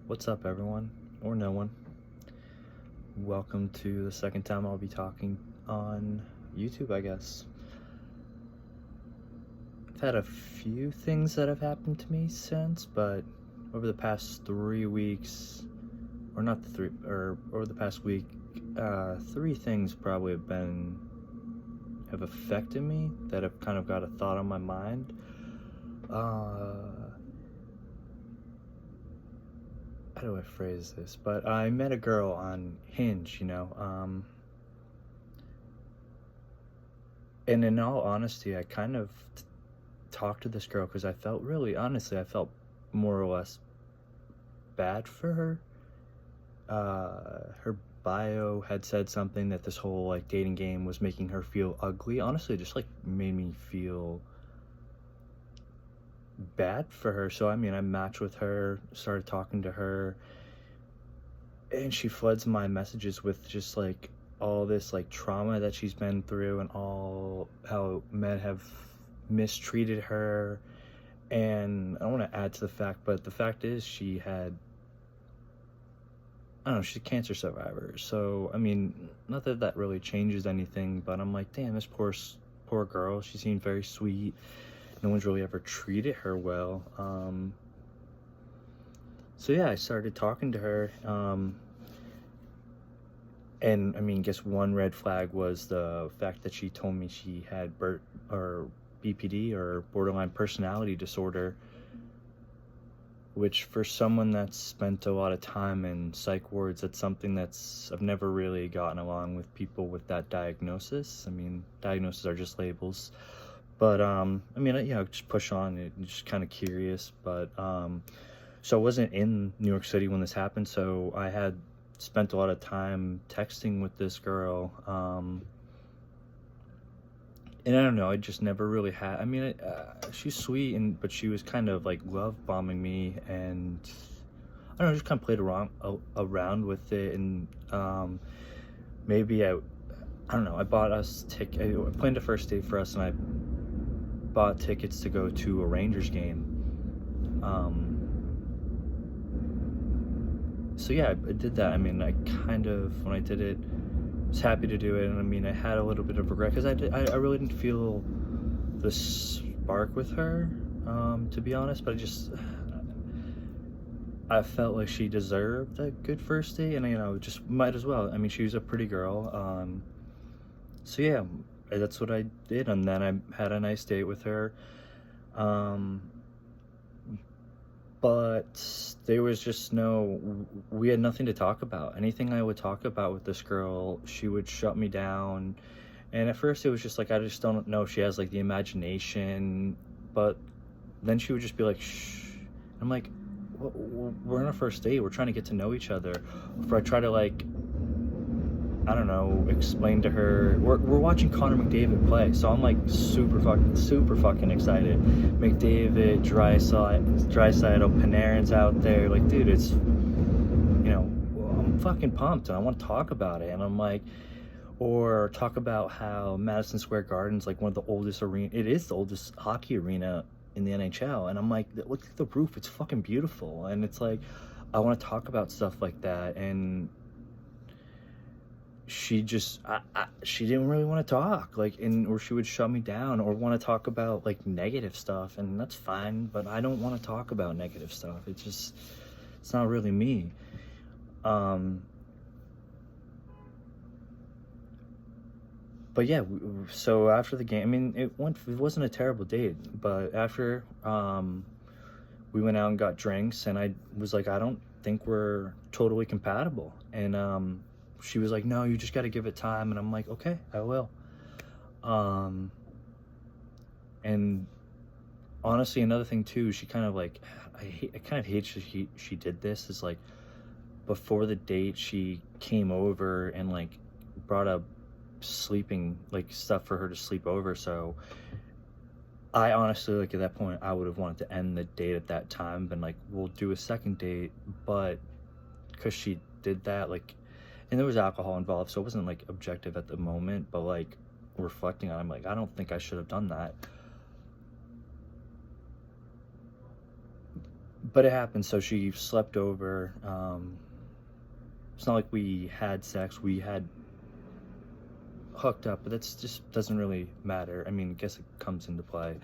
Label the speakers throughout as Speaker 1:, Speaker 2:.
Speaker 1: What's up, everyone, or no one? Welcome to the second time I'll be talking on YouTube, I guess. I've had a few things that have happened to me since, but over the past 3 weeks, or not the three, or over the past week, three things probably have affected me that have kind of got a thought on my mind. How do I phrase this? But I met a girl on Hinge, and in all honesty, I kind of talked to this girl because I felt more or less bad for her. Her bio had said something that this whole like dating game was making her feel ugly. Honestly, it just like made me feel bad for her. So I matched with her, started talking to her, and she floods my messages with just like all this like trauma that she's been through and all how men have mistreated her. And I don't want to add to the fact, but the fact is she's a cancer survivor. So not that that really changes anything, but I'm like, damn, this poor girl. She seemed very sweet. No one's really ever treated her well. So yeah, I started talking to her. And guess one red flag was the fact that she told me she had BPD, or borderline personality disorder, which for someone that's spent a lot of time in psych wards, that's something I've never really gotten along with people with that diagnosis. Diagnoses are just labels. But just push on. Just kind of curious. But so I wasn't in New York City when this happened, so I had spent a lot of time texting with this girl. And I don't know, I just never really had. She's sweet, but she was kind of like love bombing me, and I don't know, just kind of played around with it, and maybe I don't know. I bought us I planned a first date for us, and I bought tickets to go to a Rangers game. So yeah, I did that. When I did it, was happy to do it, and I had a little bit of regret because I really didn't feel the spark with her, to be honest. But I felt like she deserved a good first date, and just might as well. She was a pretty girl. So yeah, that's what I did, and then I had a nice date with her. But there was just we had nothing to talk about. Anything I would talk about with this girl, she would shut me down. And at first it was just like, I just don't know if she has like the imagination. But then she would just be like, shh. I'm like, we're on a first date. We're trying to get to know each other. If I try to like, I don't know, explain to her, we're watching Connor McDavid play, so I'm like super fucking excited. McDavid, Draisaitl, Panarin's out there, like, dude, it's, I'm fucking pumped, and I want to talk about it. And I'm like, or talk about how Madison Square Garden's like one of the oldest it is the oldest hockey arena in the NHL, and I'm like, look at the roof, it's fucking beautiful. And it's like, I want to talk about stuff like that, and she just she didn't really want to talk, or she would shut me down or want to talk about like negative stuff, and that's fine, but I don't want to talk about negative stuff. It's not really me. But yeah, so after the game, it wasn't a terrible date, but after we went out and got drinks, and I was like, I don't think we're totally compatible. And she was like, no, you just got to give it time. And I'm like, okay, I will. And honestly, another thing too, she kind of like, I kind of hate she did this, is like, before the date, she came over and like brought up sleeping like stuff for her to sleep over. So I honestly, like, at that point, I would have wanted to end the date at that time, been like, we'll do a second date. But because she did that, like, and there was alcohol involved, so it wasn't like objective at the moment, but like reflecting on it, I'm like, I don't think I should have done that. But it happened. So she slept over. It's not like we had sex. We had hooked up, but that's just doesn't really matter. I mean, I guess it comes into play.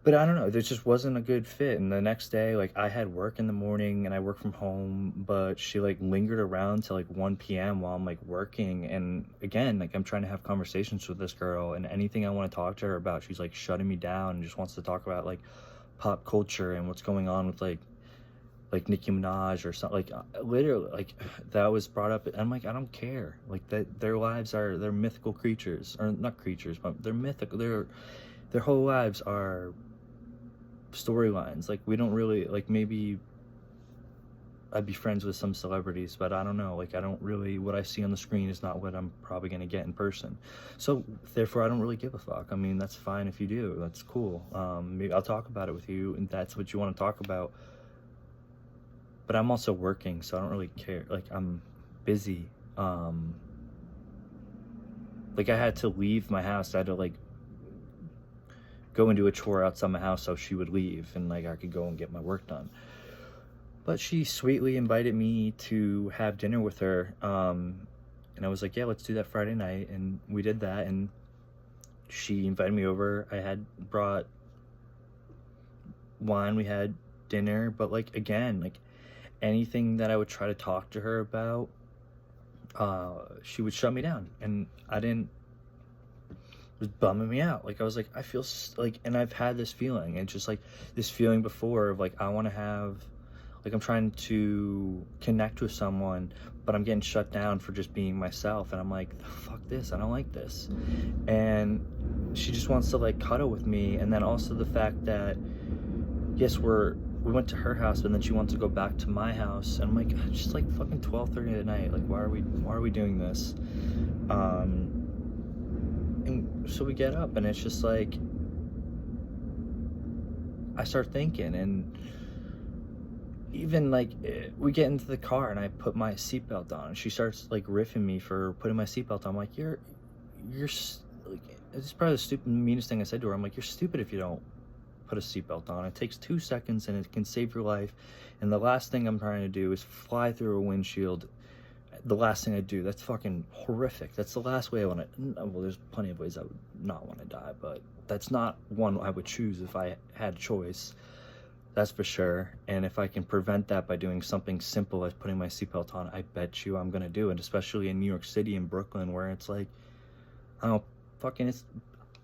Speaker 1: But I don't know, there just wasn't a good fit, and the next day, like, I had work in the morning, and I work from home, but she, like, lingered around till, like, 1 p.m. while I'm, like, working, and again, like, I'm trying to have conversations with this girl, and anything I wanna talk to her about, she's, like, shutting me down and just wants to talk about, like, pop culture and what's going on with, like Nicki Minaj or something, like, literally, like, that was brought up, and I'm like, "I don't care." Like, that their lives they're mythical creatures, or not creatures, but they're mythical, their whole lives are storylines. Like, we don't really, like, maybe I'd be friends with some celebrities, but I don't know. Like, I don't really, what I see on the screen is not what I'm probably gonna get in person. So therefore, I don't really give a fuck. I mean, that's fine if you do. That's cool. Maybe I'll talk about it with you, and that's what you want to talk about. But I'm also working, so I don't really care. Like, I'm busy. Like, I had to leave my house. I had to, like, go and do a chore outside my house so she would leave and, like, I could go and get my work done. But she sweetly invited me to have dinner with her. And I was like, yeah, let's do that Friday night. And we did that. And she invited me over. I had brought wine. We had dinner. But, like, again, like, anything that I would try to talk to her about, she would shut me down. And I didn't, it was bumming me out. Like, I was like, I feel like, and I've had this feeling, and just like this feeling before of, like, I want to have, like, I'm trying to connect with someone, but I'm getting shut down for just being myself, and I'm like, fuck this, I don't like this. And she just wants to, like, cuddle with me. And then also the fact that, yes, we went to her house, but then she wants to go back to my house, and I'm like, it's just like fucking 12:30 at night. Like, why are we doing this? And so we get up, and it's just like, I start thinking, and even, like, we get into the car, and I put my seatbelt on, and she starts, like, riffing me for putting my seatbelt on. I'm like, like, it's probably the stupid, meanest thing I said to her. I'm like, you're stupid if you don't put a seatbelt on. It takes 2 seconds, and it can save your life. And the last thing I'm trying to do is fly through a windshield. The last thing I do, that's fucking horrific. That's the last way I want to, well, there's plenty of ways I would not want to die, but that's not one I would choose if I had a choice. That's for sure. And if I can prevent that by doing something simple as putting my seatbelt on, I bet you I'm gonna do it. Especially in New York City and Brooklyn, where it's like, I don't fucking,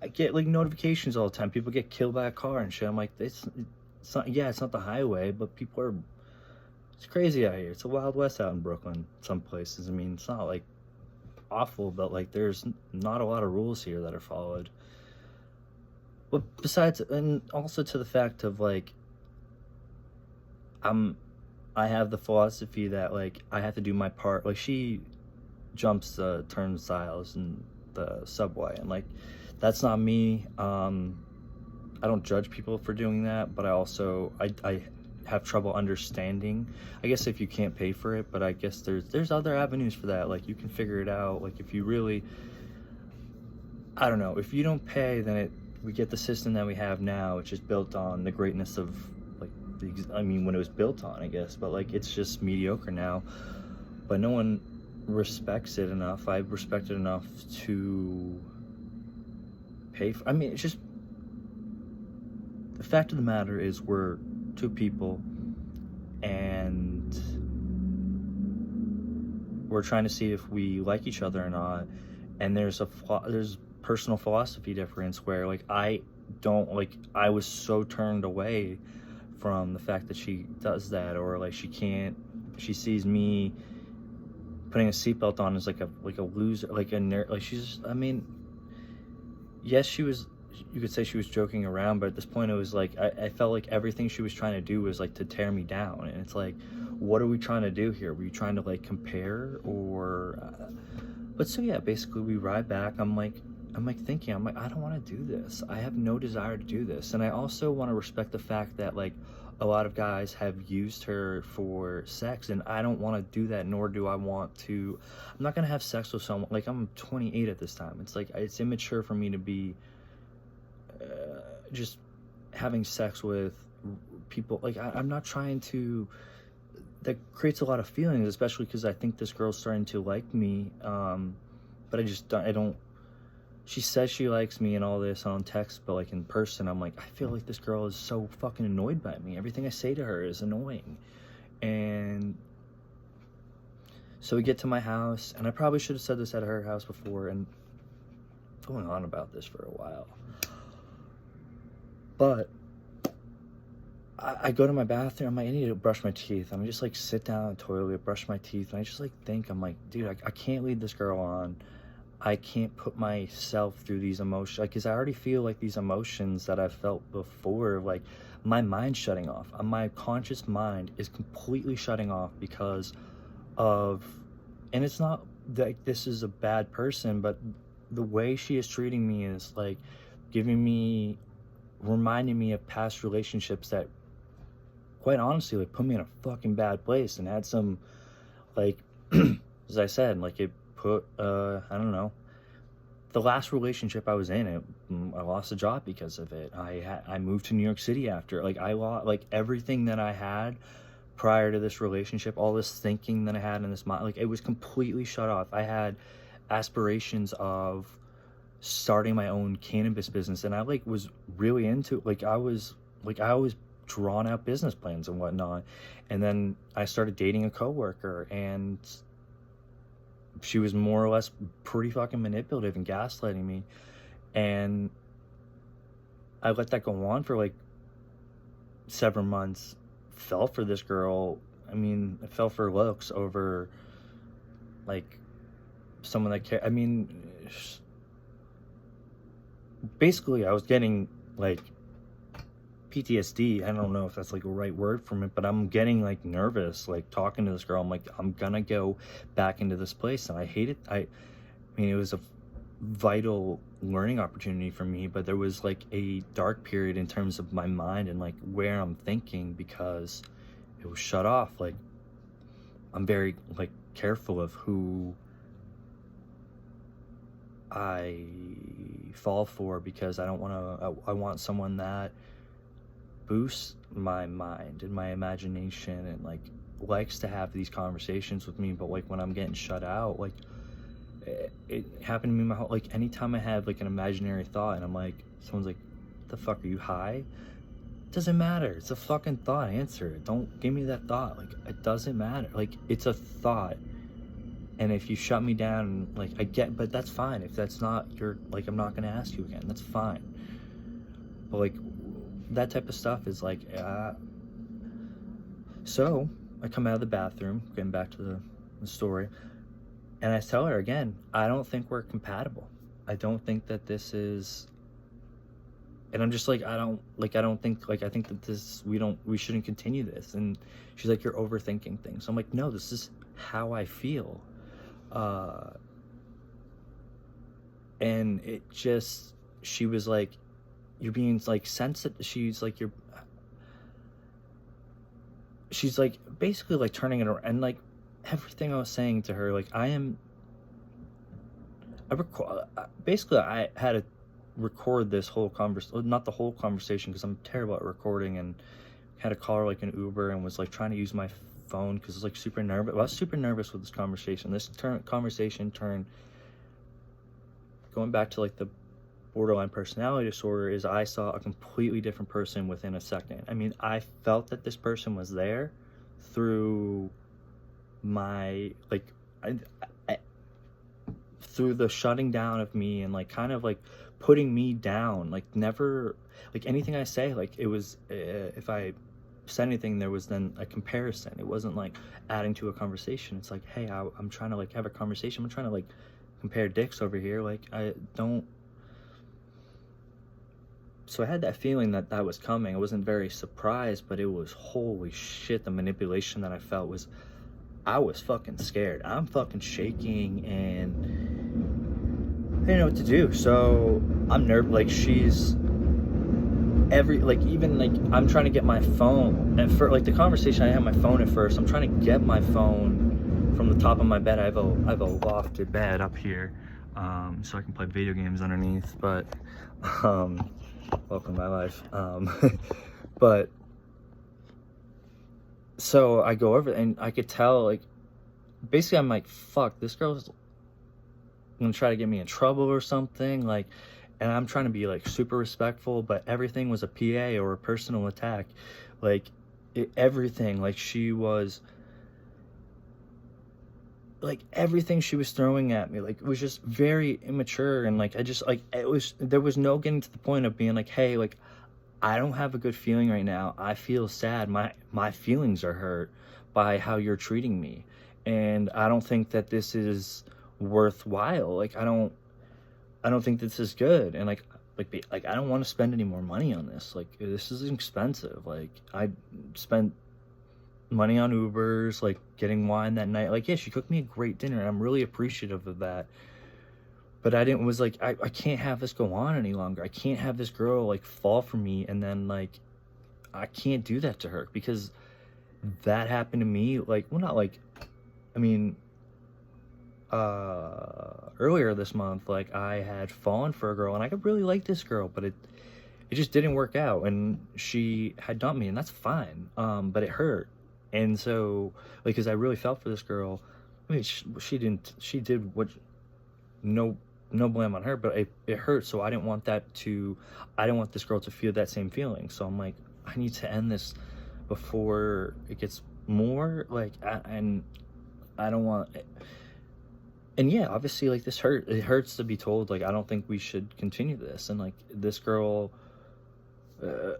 Speaker 1: I get, like, notifications all the time. People get killed by a car and shit. I'm like, it's not, yeah, it's not the highway, but people are, it's crazy out here. It's a Wild West out in Brooklyn, some places. I mean, it's not, like, awful, but, like, there's not a lot of rules here that are followed. But besides, and also to the fact of, like, I have the philosophy that, like, I have to do my part. Like, she jumps the turnstiles in the subway, and, like, that's not me. I don't judge people for doing that, but I also, I have trouble understanding, I guess, if you can't pay for it. But I guess there's other avenues for that. Like, you can figure it out. Like, if you really, I don't know, if you don't pay, then we get the system that we have now, which is built on the greatness of, like, I mean, when it was built on, I guess, but, like, it's just mediocre now. But no one respects it enough. I respect it enough to pay for, I mean, it's just, the fact of the matter is, we're two people, and we're trying to see if we like each other or not. And there's personal philosophy difference where, like, I don't, like, I was so turned away from the fact that she does that, or, like, she sees me putting a seatbelt on as like a loser, like a nerd. Like, she's, I mean, yes, you could say she was joking around, but at this point it was like, I felt like everything she was trying to do was, like, to tear me down. And it's like, what are we trying to do here? Were you trying to, like, compare, or but so yeah, basically we ride back. I'm like thinking, I'm like, I don't want to do this. I have no desire to do this. And I also want to respect the fact that, like, a lot of guys have used her for sex, and I don't want to do that, nor do I want to. I'm not gonna have sex with someone, like, I'm 28 at this time. It's like, it's immature for me to be just having sex with people. Like, I'm not trying to, that creates a lot of feelings, especially because I think this girl's starting to like me. But I don't, she says she likes me and all this on text, but like in person, I'm like, I feel like this girl is so fucking annoyed by me. Everything I say to her is annoying. And so we get to my house, and I probably should have said this at her house before, and going on about this for a while. But I go to my bathroom, I'm like, I need to brush my teeth. And I just like sit down on the toilet, brush my teeth, and I just like think, I'm like, dude, I can't lead this girl on. I can't put myself through these emotions, like, because I already feel like these emotions that I've felt before, like my mind's shutting off. My conscious mind is completely shutting off because of, and it's not that this is a bad person, but the way she is treating me is like reminding me of past relationships that, quite honestly, like put me in a fucking bad place and had some, like, as I said, like it put, I don't know, the last relationship I was in, I lost a job because of it. I moved to New York City after, like, I lost, like, everything that I had prior to this relationship, all this thinking that I had in this mind, like, it was completely shut off. I had aspirations of starting my own cannabis business, and I like was really into, like, I always drawn out business plans and whatnot. And then I started dating a coworker, and she was more or less pretty fucking manipulative and gaslighting me, and I let that go on for like several months. Fell for this girl. I mean, I fell for looks over like someone that cared. I mean, basically I was getting like PTSD. I don't know if that's like a right word from it, but I'm getting like nervous, like talking to this girl. I'm like, I'm gonna go back into this place, and I hate it. I mean, it was a vital learning opportunity for me, but there was like a dark period in terms of my mind and like where I'm thinking, because it was shut off. Like, I'm very like careful of who I fall for, because I don't want to, I want someone that boosts my mind and my imagination and like likes to have these conversations with me. But like when I'm getting shut out, like it happened to me my whole, like anytime I have like an imaginary thought and I'm like, someone's like, the fuck, are you high? Doesn't matter, it's a fucking thought. Answer it. Don't give me that thought. Like, it doesn't matter. Like, it's a thought, and if you shut me down, like, I get, but that's fine. If that's not your, like, I'm not gonna ask you again, that's fine. But like that type of stuff is like, so I come out of the bathroom, getting back to the story, and I tell her again, I don't think we're compatible. I don't think that this is, and I'm just like, I don't think, like, I think that this, we shouldn't continue this. And she's like, you're overthinking things. I'm like, no, this is how I feel. And it just, she was like, you're being like sensitive. She's like, she's like basically like turning it around, and like everything I was saying to her, like basically I had to record this whole conversation, not the whole conversation because I'm terrible at recording, and had to call her like an Uber, and was like trying to use my phone because I was like super nervous. I was super nervous with this conversation. This conversation turned, going back to like the borderline personality disorder, is I saw a completely different person within a second. I mean, I felt that this person was there through my, like, through the shutting down of me and like kind of like putting me down. Like, never, like anything I say, like it was, if I said anything, there was then a comparison. It wasn't like adding to a conversation. It's like, hey, I'm trying to like have a conversation. I'm trying to like compare dicks over here. Like, I don't. So I had that feeling that that was coming. I wasn't very surprised, but it was, holy shit, the manipulation that I felt was, I was fucking scared. I'm fucking shaking, and I didn't know what to do. So I'm nervous. Like, she's even like I'm trying to get my phone, and for like the conversation, I had my phone at first. I'm trying to get my phone from the top of my bed. I have a lofted bed up here, so I can play video games underneath. But welcome to my life. But so I go over and I could tell, like, basically I'm like, fuck, this girl's gonna try to get me in trouble or something, like, and I'm trying to be like super respectful, but everything was a PA or a personal attack, like, everything, like, she was like, everything she was throwing at me, like, it was just very immature, and like, I just like, it was, there was no getting to the point of being like, hey, like, I don't have a good feeling right now. I feel sad. My feelings are hurt by how you're treating me. And I don't think that this is worthwhile. Like, I don't think this is good. And like I don't want to spend any more money on this. Like, this is expensive. Like, I spent money on Ubers, like getting wine that night. Like, yeah, she cooked me a great dinner, and I'm really appreciative of that. But I didn't was like, I can't have this go on any longer. I can't have this girl like fall for me, and then like I can't do that to her, because that happened to me, like, well, not like, I mean, earlier this month, like, I had fallen for a girl and I could really like this girl, but it just didn't work out, and she had dumped me, and that's fine. But it hurt. And so, like, because I really felt for this girl. I mean, she did what, no, no blame on her, but it hurt. So I didn't want this girl to feel that same feeling. So I'm like, I need to end this before it gets more like, and I don't want it. And yeah, obviously, like, it hurts to be told, like, I don't think we should continue this. And like, this girl, uh,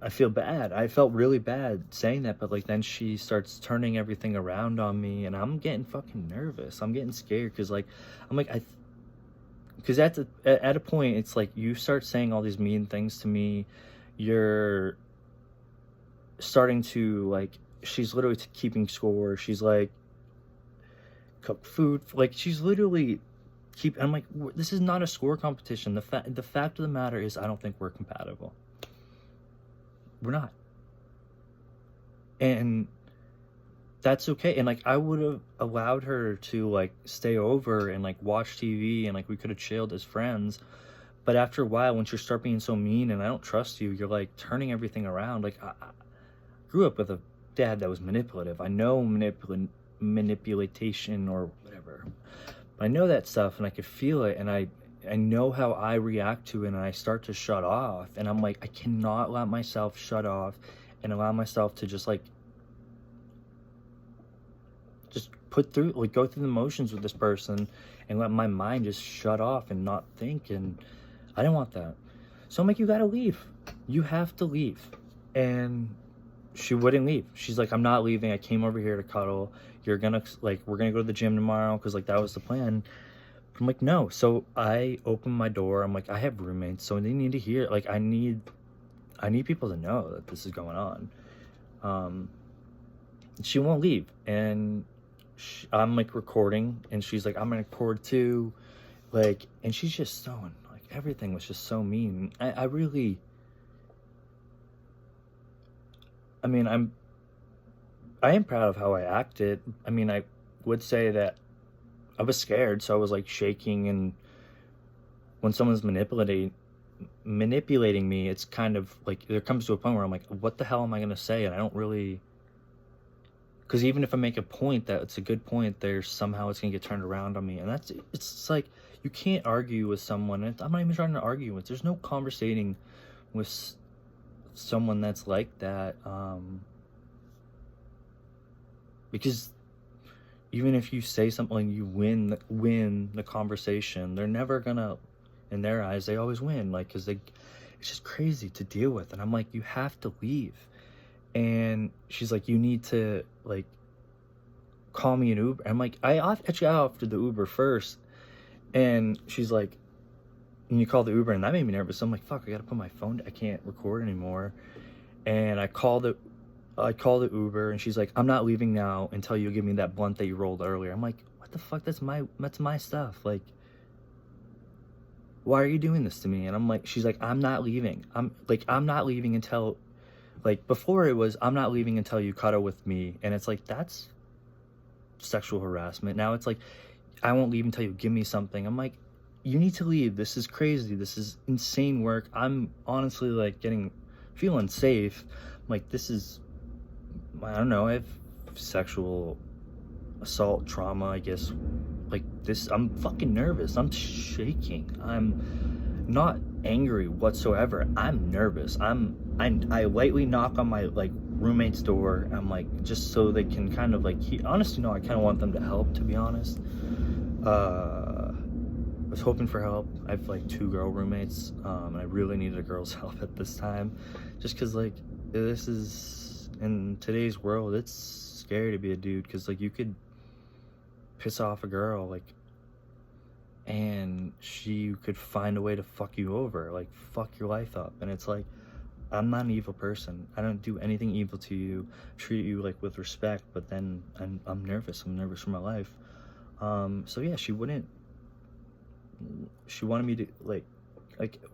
Speaker 1: I feel bad. I felt really bad saying that, but like, then she starts turning everything around on me, and I'm getting fucking nervous. I'm getting scared, because like, I'm like, because at a point, it's like, you start saying all these mean things to me, you're starting to like, she's literally keeping score. She's like, cook food, like, she's literally I'm like, this is not a score competition. The fact of the matter is, I don't think we're compatible. We're not. And that's okay. And like, I would have allowed her to like stay over and like watch TV, and like, we could have chilled as friends. But after a while, once you start being so mean and I don't trust you, you're like turning everything around. Like, I grew up with a dad that was manipulative. I know manipulation or whatever. But I know that stuff, and I could feel it, and I know how I react to it, and I start to shut off, and I'm like, I cannot let myself shut off and allow myself to just like, just go through the motions with this person, and let my mind just shut off and not think. And I didn't want that. So I'm like, you gotta leave. You have to leave. And she wouldn't leave. She's like, I'm not leaving. I came over here to cuddle. You're gonna, like, we're gonna go to the gym tomorrow, because like, that was the plan. I'm like, no. So I open my door. I'm like, I have roommates, so they need to hear, like, I need people to know that this is going on. She won't leave, and I'm like recording, and she's like, I'm gonna record too, like, and she's just so, like, everything was just so mean. I really, I mean, I am proud of how I acted. I mean, I would say that I was scared, so I was like shaking, and when someone's manipulating me, it's kind of like, there comes to a point where I'm like, what the hell am I gonna say? And I don't really, because even if I make a point that it's a good point, there's somehow it's gonna get turned around on me, and it's like, you can't argue with someone. I'm not even trying to argue with. There's no conversating with someone that's like that, because even if you say something, you win the conversation, they're never gonna, in their eyes, they always win, like, because it's just crazy to deal with. And I'm like, you have to leave. And she's like, you need to like call me an Uber. I'm like, actually, I offered the Uber first, and she's like, and you call the Uber, and that made me nervous. I'm like, fuck, I gotta put my phone down. I can't record anymore. And I call the Uber, and she's like, I'm not leaving now until you give me that blunt that you rolled earlier. I'm like, what the fuck? That's my stuff. Like, why are you doing this to me? And I'm like, she's like, I'm not leaving. I'm not leaving until, like, before it was, I'm not leaving until you cuddle with me. And it's like, that's sexual harassment. Now it's like, I won't leave until you give me something. I'm like, you need to leave. This is crazy. This is insane work. I'm honestly like feeling safe. Like, this is, I don't know, I have sexual assault trauma, I guess. Like, this, I'm fucking nervous. I'm shaking. I'm not angry whatsoever. I'm nervous. I lightly knock on my like roommate's door. I'm like, just so they can kind of like, honestly, no, I kind of want them to help, to be honest. I was hoping for help. I have like 2 girl roommates, and I really needed a girl's help at this time, just because like, this is, in today's world, it's scary to be a dude, because like, you could piss off a girl, like, and she could find a way to fuck you over, like fuck your life up. And it's like, I'm not an evil person. I don't do anything evil to you. Treat you like with respect, but then I'm nervous. I'm nervous for my life. So yeah, she wanted me to like,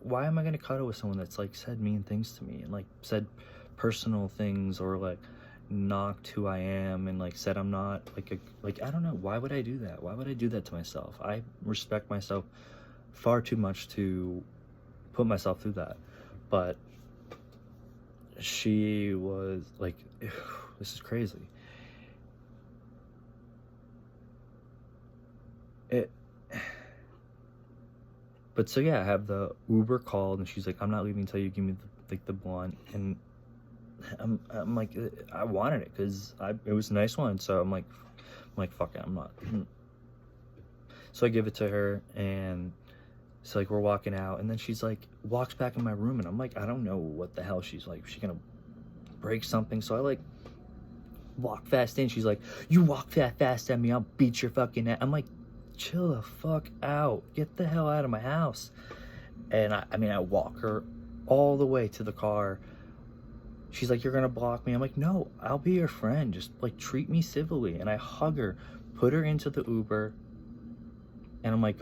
Speaker 1: why am I gonna cuddle with someone that's like said mean things to me and like said personal things, or like knocked who I am, and like said I'm not like I don't know, why would I do that? Why would I do that to myself? I respect myself far too much to put myself through that. But she was like, this is crazy. But so yeah, I have the Uber called, and she's like, I'm not leaving until you give me the blunt. And I'm like, I wanted it because it was a nice one. So I'm like, fuck it, I'm not. So I give it to her, and so like, we're walking out, and then she's like, walks back in my room, and I'm like, I don't know what the hell she's like. Is she gonna break something? So I like walk fast in. She's like, you walk that fast at me, I'll beat your fucking ass. I'm like, chill the fuck out. Get the hell out of my house. And I walk her all the way to the car. She's like, you're gonna block me? I'm like, no, I'll be your friend. Just like, treat me civilly. And I hug her, put her into the Uber, and I'm like,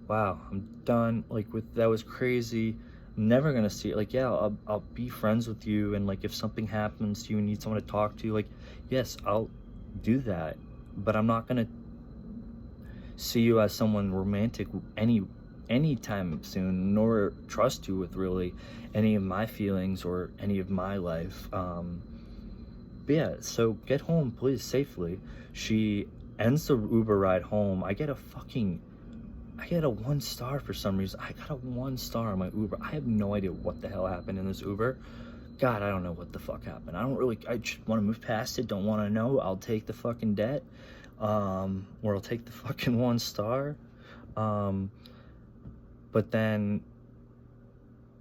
Speaker 1: wow, I'm done. Like, that was crazy. I'm never gonna see it. Like, yeah, I'll be friends with you, and like, if something happens to you and you need someone to talk to, like, yes, I'll do that. But I'm not gonna see you as someone romantic anytime soon, nor trust you with really any of my feelings or any of my life. But yeah, so get home please safely. She ends the Uber ride home. I get a 1 star for some reason. I got a 1 star on my Uber. I have no idea what the hell happened in this Uber. God, I don't know what the fuck happened. I just want to move past it. Don't want to know. I'll take the fucking debt. Or I'll take the fucking 1 star. But then,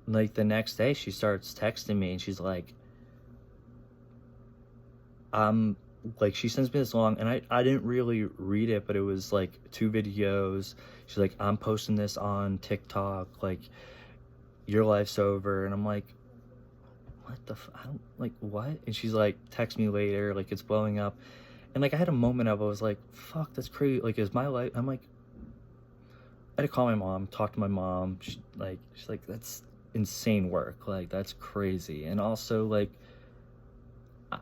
Speaker 1: like, the next day, she starts texting me, and she's like, she sends me this long, and I didn't really read it, but it was like 2 videos. She's like, I'm posting this on TikTok, like, your life's over. And I'm like, what the I don't, like, what? And she's like, text me later, like, it's blowing up. And like, I had a moment I was like, fuck, that's crazy. Like, is my life, I'm like, I had to call my mom, talk to my mom. She's like, that's insane work. Like, that's crazy. And also, like,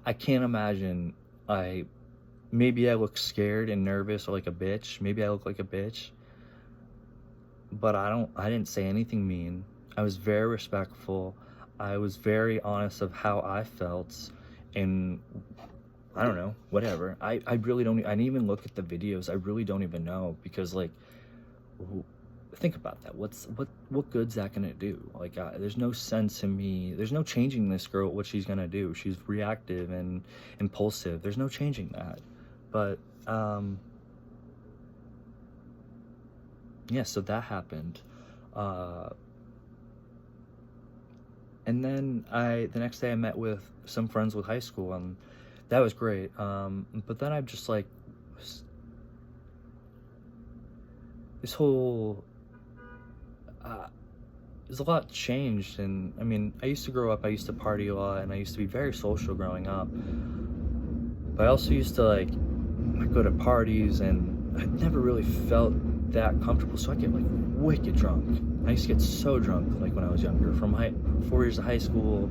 Speaker 1: I can't imagine. Maybe I look scared and nervous, or like a bitch. Maybe I look like a bitch. But I didn't say anything mean. I was very respectful. I was very honest of how I felt. And I don't know, whatever. I really don't, I didn't even look at the videos. I really don't even know, because like, think about that. What good's that gonna do? Like, there's no sense in me. There's no changing this girl, what she's gonna do. She's reactive and impulsive. There's no changing that. But yeah, so that happened. And then the next day I met with some friends with high school, and that was great. But then I'm just like, this whole, there's a lot changed. And I mean, I used to grow up, I used to party a lot, and I used to be very social growing up. But I also used to like go to parties, and I never really felt that comfortable. So I get like wicked drunk. I used to get so drunk, like when I was younger, from 4 years of high school,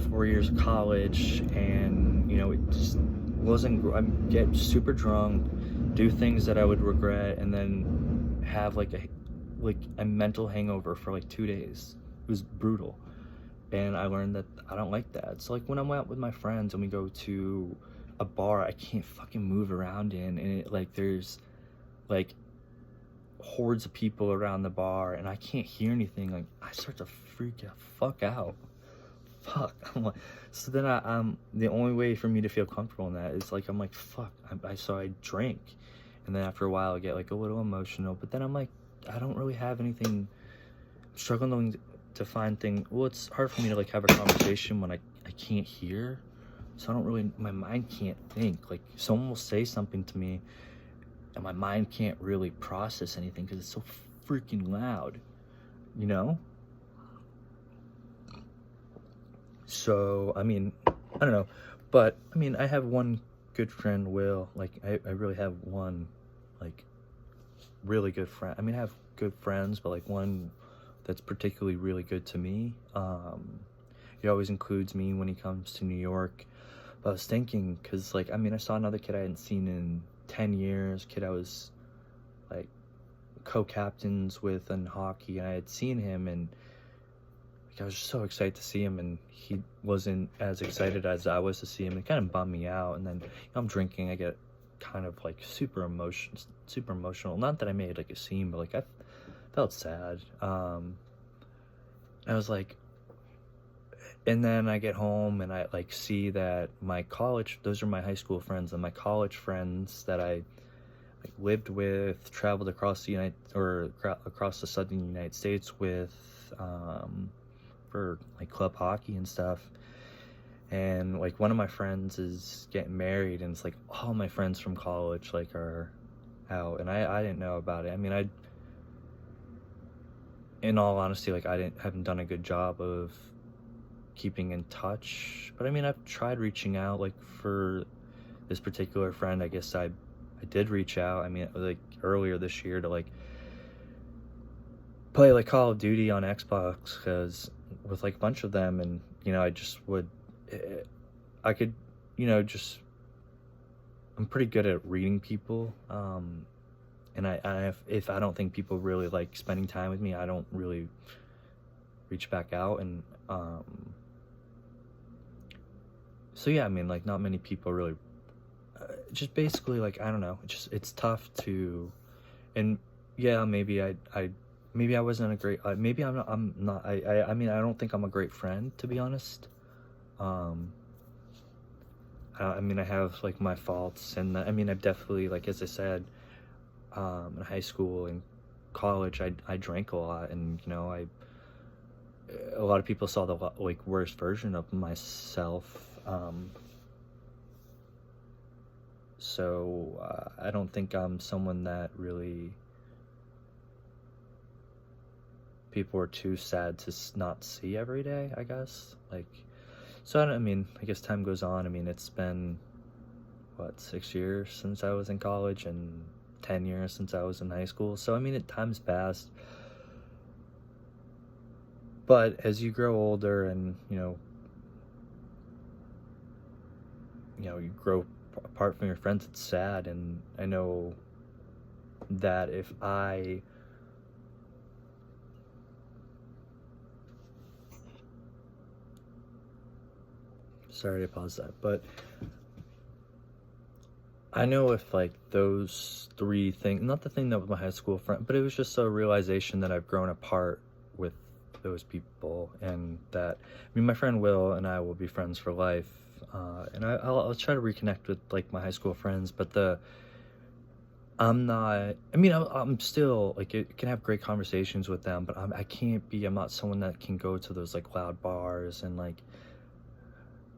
Speaker 1: 4 years of college, and you know, it just wasn't. I get super drunk, do things that I would regret, and then have like a mental hangover for like 2 days. It was brutal. And I learned that I don't like that. So like when I'm out with my friends and we go to a bar I can't fucking move around in, and like there's like hordes of people around the bar and I can't hear anything, like I start to freak the fuck out. Fuck. I'm like, so then I'm the only way for me to feel comfortable in that is like I'm like fuck. So I drink, and then after a while I get like a little emotional. But then I'm like, I don't really have anything. I'm struggling to find thing. Well, it's hard for me to like have a conversation when I can't hear. So I don't really, my mind can't think. Like someone will say something to me, and my mind can't really process anything because it's so freaking loud, you know? So, I mean, I don't know. But, I mean, I have one good friend, Will. Like, I really have one, like, really good friend. I mean, I have good friends, but, like, one that's particularly really good to me. He always includes me when he comes to New York. But I was thinking, because, like, I mean, I saw another kid I hadn't seen in 10 years. Kid I was, like, co-captains with in hockey. And I had seen him, and I was just so excited to see him, and he wasn't as excited as I was to see him. It kind of bummed me out. And then I'm drinking, I get kind of like super emotional. Not that I made like a scene, but like I felt sad. I was like, and then I get home and I like see that those are my high school friends, and my college friends that I like lived with, traveled across across the southern United States with, for like club hockey and stuff. And like one of my friends is getting married, and it's like all my friends from college like are out, and I didn't know about it. I mean, in all honesty, like I haven't done a good job of keeping in touch. But I mean, I've tried reaching out. Like for this particular friend, I guess I did reach out. I mean, like earlier this year to like play like Call of Duty on Xbox, because with like a bunch of them, and you know, I just would, I could, you know, just, I'm pretty good at reading people, and if I don't think people really like spending time with me, I don't really reach back out. And so yeah, I mean, like not many people really, just basically like I don't know, it's tough to, and yeah, maybe maybe I wasn't a great, maybe I'm not, I mean, I don't think I'm a great friend, to be honest. I mean, I have like my faults, and I mean, I've definitely, like, as I said, in high school and college, I drank a lot, and, you know, a lot of people saw the like worst version of myself. So, I don't think I'm someone that really people are too sad to not see every day, I guess. Like, so I mean, I guess time goes on. I mean, it's been what, 6 years since I was in college, and 10 years since I was in high school. So I mean, time's passed. But as you grow older, and you grow apart from your friends, it's sad. And I know that if sorry to pause that, but I know if like those three things, not the thing that was my high school friend, but it was just a realization that I've grown apart with those people, and that, I mean, my friend Will and I will be friends for life, and I'll try to reconnect with like my high school friends, but I'm not, I mean, I'm still like, it can have great conversations with them, but I'm not someone that can go to those like loud bars and like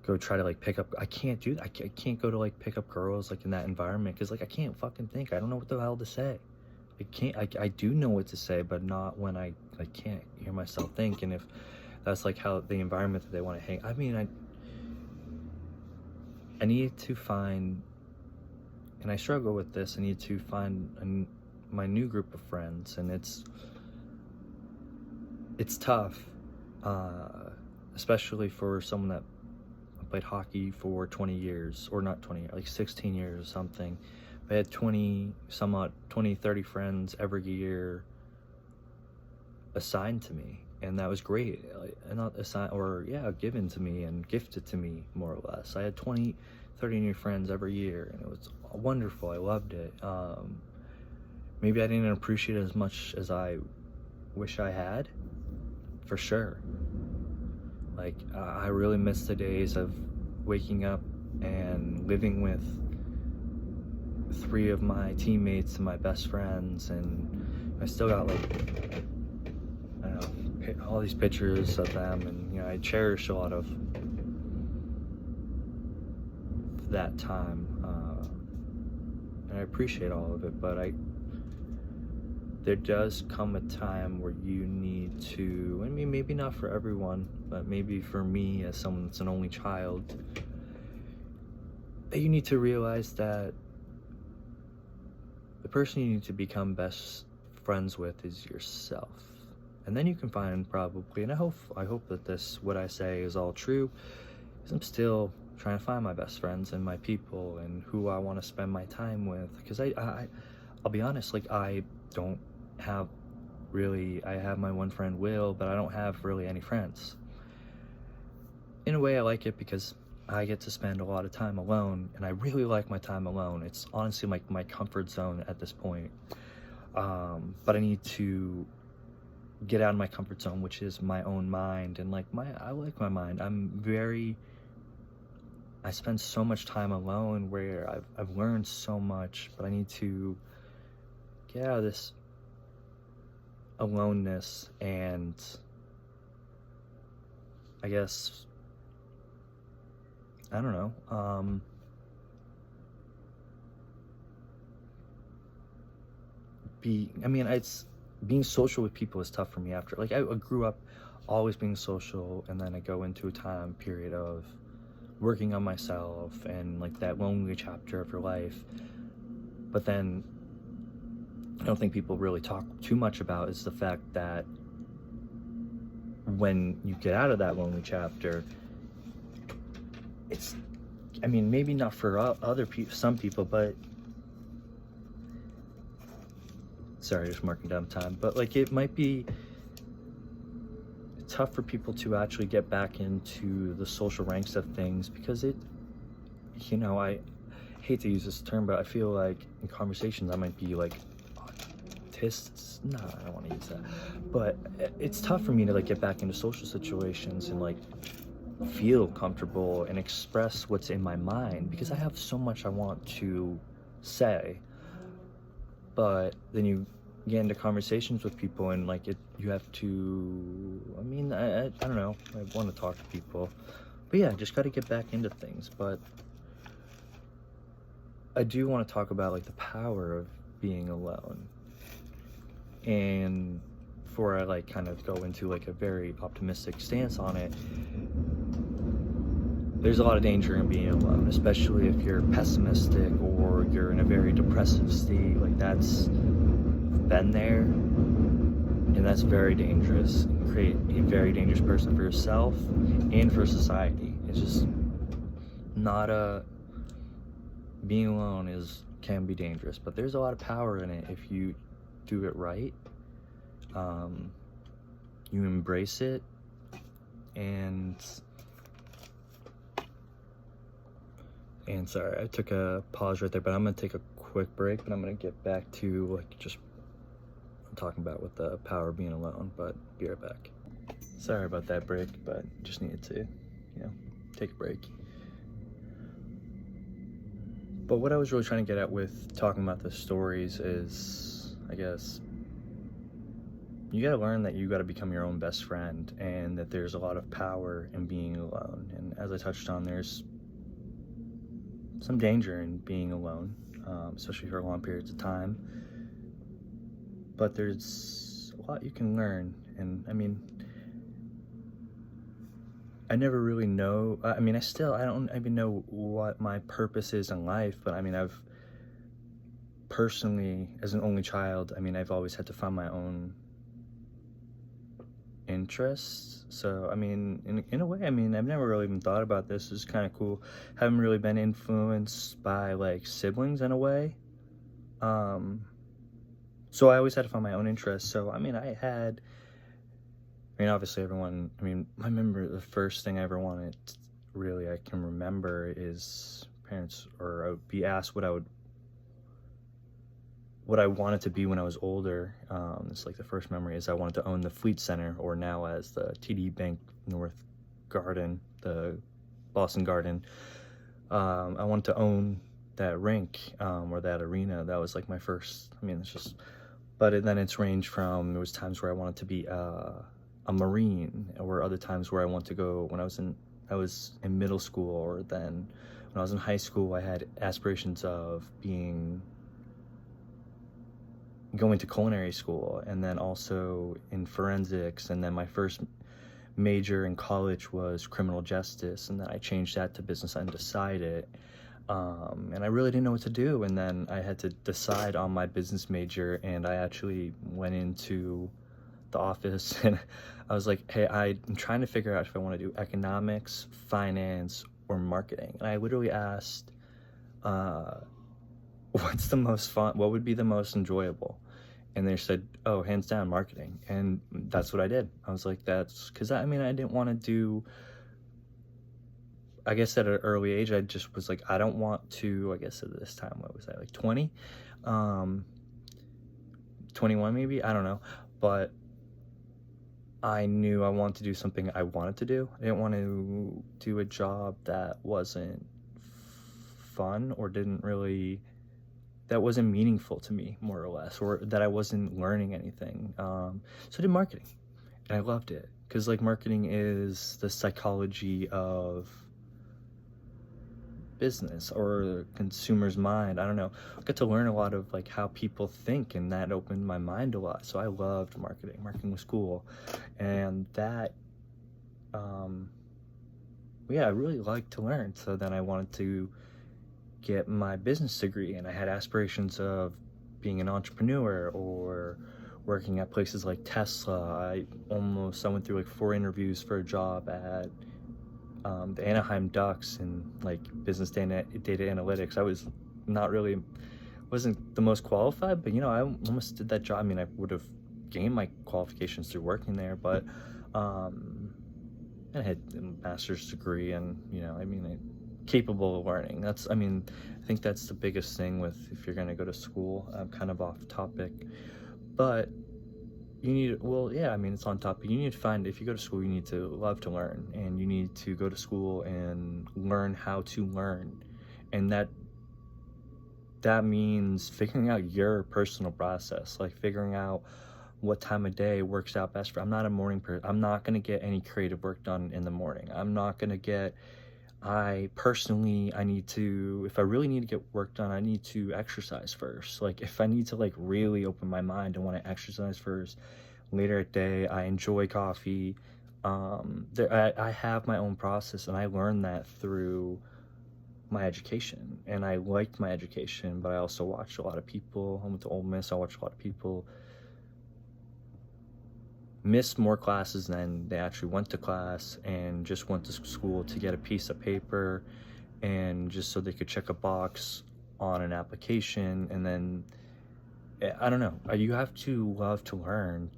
Speaker 1: go try to like pick up, I can't do that. I can't go to like pick up girls like in that environment, because like I can't fucking think. I don't know what the hell to say. I do know what to say, but not when I can't hear myself think. And if that's like how the environment that they want to hang, I mean, I need to find, and I struggle with this, I need to find my new group of friends, and it's tough, especially for someone that played hockey for 20 years, or not 20 years, like 16 years or something. I had 20, 30 friends every year assigned to me, and that was great. Like, not assigned, or yeah, given to me and gifted to me, more or less. I had 20, 30 new friends every year, and it was wonderful. I loved it. Maybe I didn't appreciate it as much as I wish I had, for sure. Like, I really miss the days of waking up and living with 3 of my teammates and my best friends, and I still got, like, I don't know, all these pictures of them, and I cherish a lot of that time, and I appreciate all of it. But there does come a time where you need to, I mean, maybe not for everyone, but maybe for me, as someone that's an only child, that you need to realize that the person you need to become best friends with is yourself. And then you can find, probably, and I hope that what I say is all true, because I'm still trying to find my best friends and my people and who I want to spend my time with. Because I'll be honest, like, I don't have really, I have my one friend Will, but I don't have really any friends. In a way, I like it because I get to spend a lot of time alone, and I really like my time alone. It's honestly like my comfort zone at this point. But I need to get out of my comfort zone, which is my own mind. And like, I like my mind. I spend so much time alone where I've learned so much, but I need to get out of this aloneness, and I guess, I don't know, it's being social with people is tough for me. After, like, I grew up always being social, and then I go into a time period of working on myself and like that lonely chapter of your life. But then I don't think people really talk too much about is the fact that when you get out of that lonely chapter, it's, I mean, maybe not for other people, some people, but sorry, just marking down time, but like, it might be tough for people to actually get back into the social ranks of things, because I hate to use this term, but I feel like in conversations I might be like autists. No, I don't want to use that, but it's tough for me to like get back into social situations and like feel comfortable and express what's in my mind, because I have so much I want to say. But then you get into conversations with people, and like, you have to, I mean, I don't know, I want to talk to people, but yeah, just got to get back into things. But I do want to talk about like the power of being alone, and before I like kind of go into like a very optimistic stance on it, there's a lot of danger in being alone, especially if you're pessimistic or you're in a very depressive state. Like, that's been there, and that's very dangerous. Create a very dangerous person for yourself and for society. It's just not being alone can be dangerous, but there's a lot of power in it if you do it right. You embrace it, and sorry, I took a pause right there, but I'm gonna take a quick break, but I'm gonna get back to like just talking about with the power of being alone. But be right back. Sorry about that break, but just needed to, take a break. But what I was really trying to get at with talking about the stories is, I guess, you gotta learn that you gotta become your own best friend, and that there's a lot of power in being alone. And as I touched on, there's some danger in being alone, especially for long periods of time. But there's a lot you can learn. And I mean, I never really know, I don't even know what my purpose is in life, but I mean, I've personally, as an only child, I've always had to find my own interests. So I mean, in a way, I've never really even thought about this. It's kind of cool. Haven't really been influenced by like siblings in a way. Um, so I always had to find my own interests. So, obviously I remember the first thing I ever wanted, really, I can remember is parents, or I would be asked what I wanted to be when I was older. It's like the first memory is I wanted to own the Fleet Center, or now as the TD Bank North Garden, the Boston Garden. I wanted to own that rink, or that arena. That was like my first. It's just, then it's ranged from, there was times where I wanted to be a Marine, or other times where I wanted to go when I was in middle school, or then when I was in high school, I had aspirations of going to culinary school, and then also in forensics, and then my first major in college was criminal justice, and then I changed that to business undecided. And I really didn't know what to do, and then I had to decide on my business major, and I actually went into the office and I was like, hey, I'm trying to figure out if I want to do economics, finance, or marketing. And I literally asked, what's the most fun, what would be the most enjoyable? And they said, oh, hands down, marketing. And that's what I did. I was like, that's because I didn't want to do, I guess at an early age, I just was like, I don't want to, I guess at this time, what was I, like 20? 21 maybe? I don't know. But I knew I wanted to do something I wanted to do. I didn't want to do a job that wasn't fun, or that wasn't meaningful to me, more or less, or that I wasn't learning anything. So I did marketing, and I loved it, because like marketing is the psychology of business, or the consumer's mind. I don't know. I got to learn a lot of like how people think, and that opened my mind a lot. So I loved marketing. Marketing was cool, and that, yeah, I really liked to learn. So then I wanted to get my business degree, and I had aspirations of being an entrepreneur, or working at places like Tesla. I went through like 4 interviews for a job at the Anaheim Ducks in like business data analytics. I was not really, wasn't the most qualified, but I almost did that job. I would have gained my qualifications through working there, but I had a master's degree, and capable of learning. I think that's the biggest thing with, if you're going to go to school. I'm kind of off topic, but you need, well, yeah, it's on topic. You need to find, if you go to school, you need to love to learn, and you need to go to school and learn how to learn. And that means figuring out your personal process, like figuring out what time of day works out best for. I'm not a morning person. I'm not going to get any creative work done in the morning. I'm not going to get, I need to, if I really need to get work done, I need to exercise first. Like if I need to like really open my mind and want to exercise first, later at day, I enjoy coffee. I have my own process, and I learned that through my education, and I liked my education, but I also watched a lot of people. I went to Ole Miss. I watched a lot of people miss more classes than they actually went to class, and just went to school to get a piece of paper, and just so they could check a box on an application. And then, I don't know, you have to love to learn,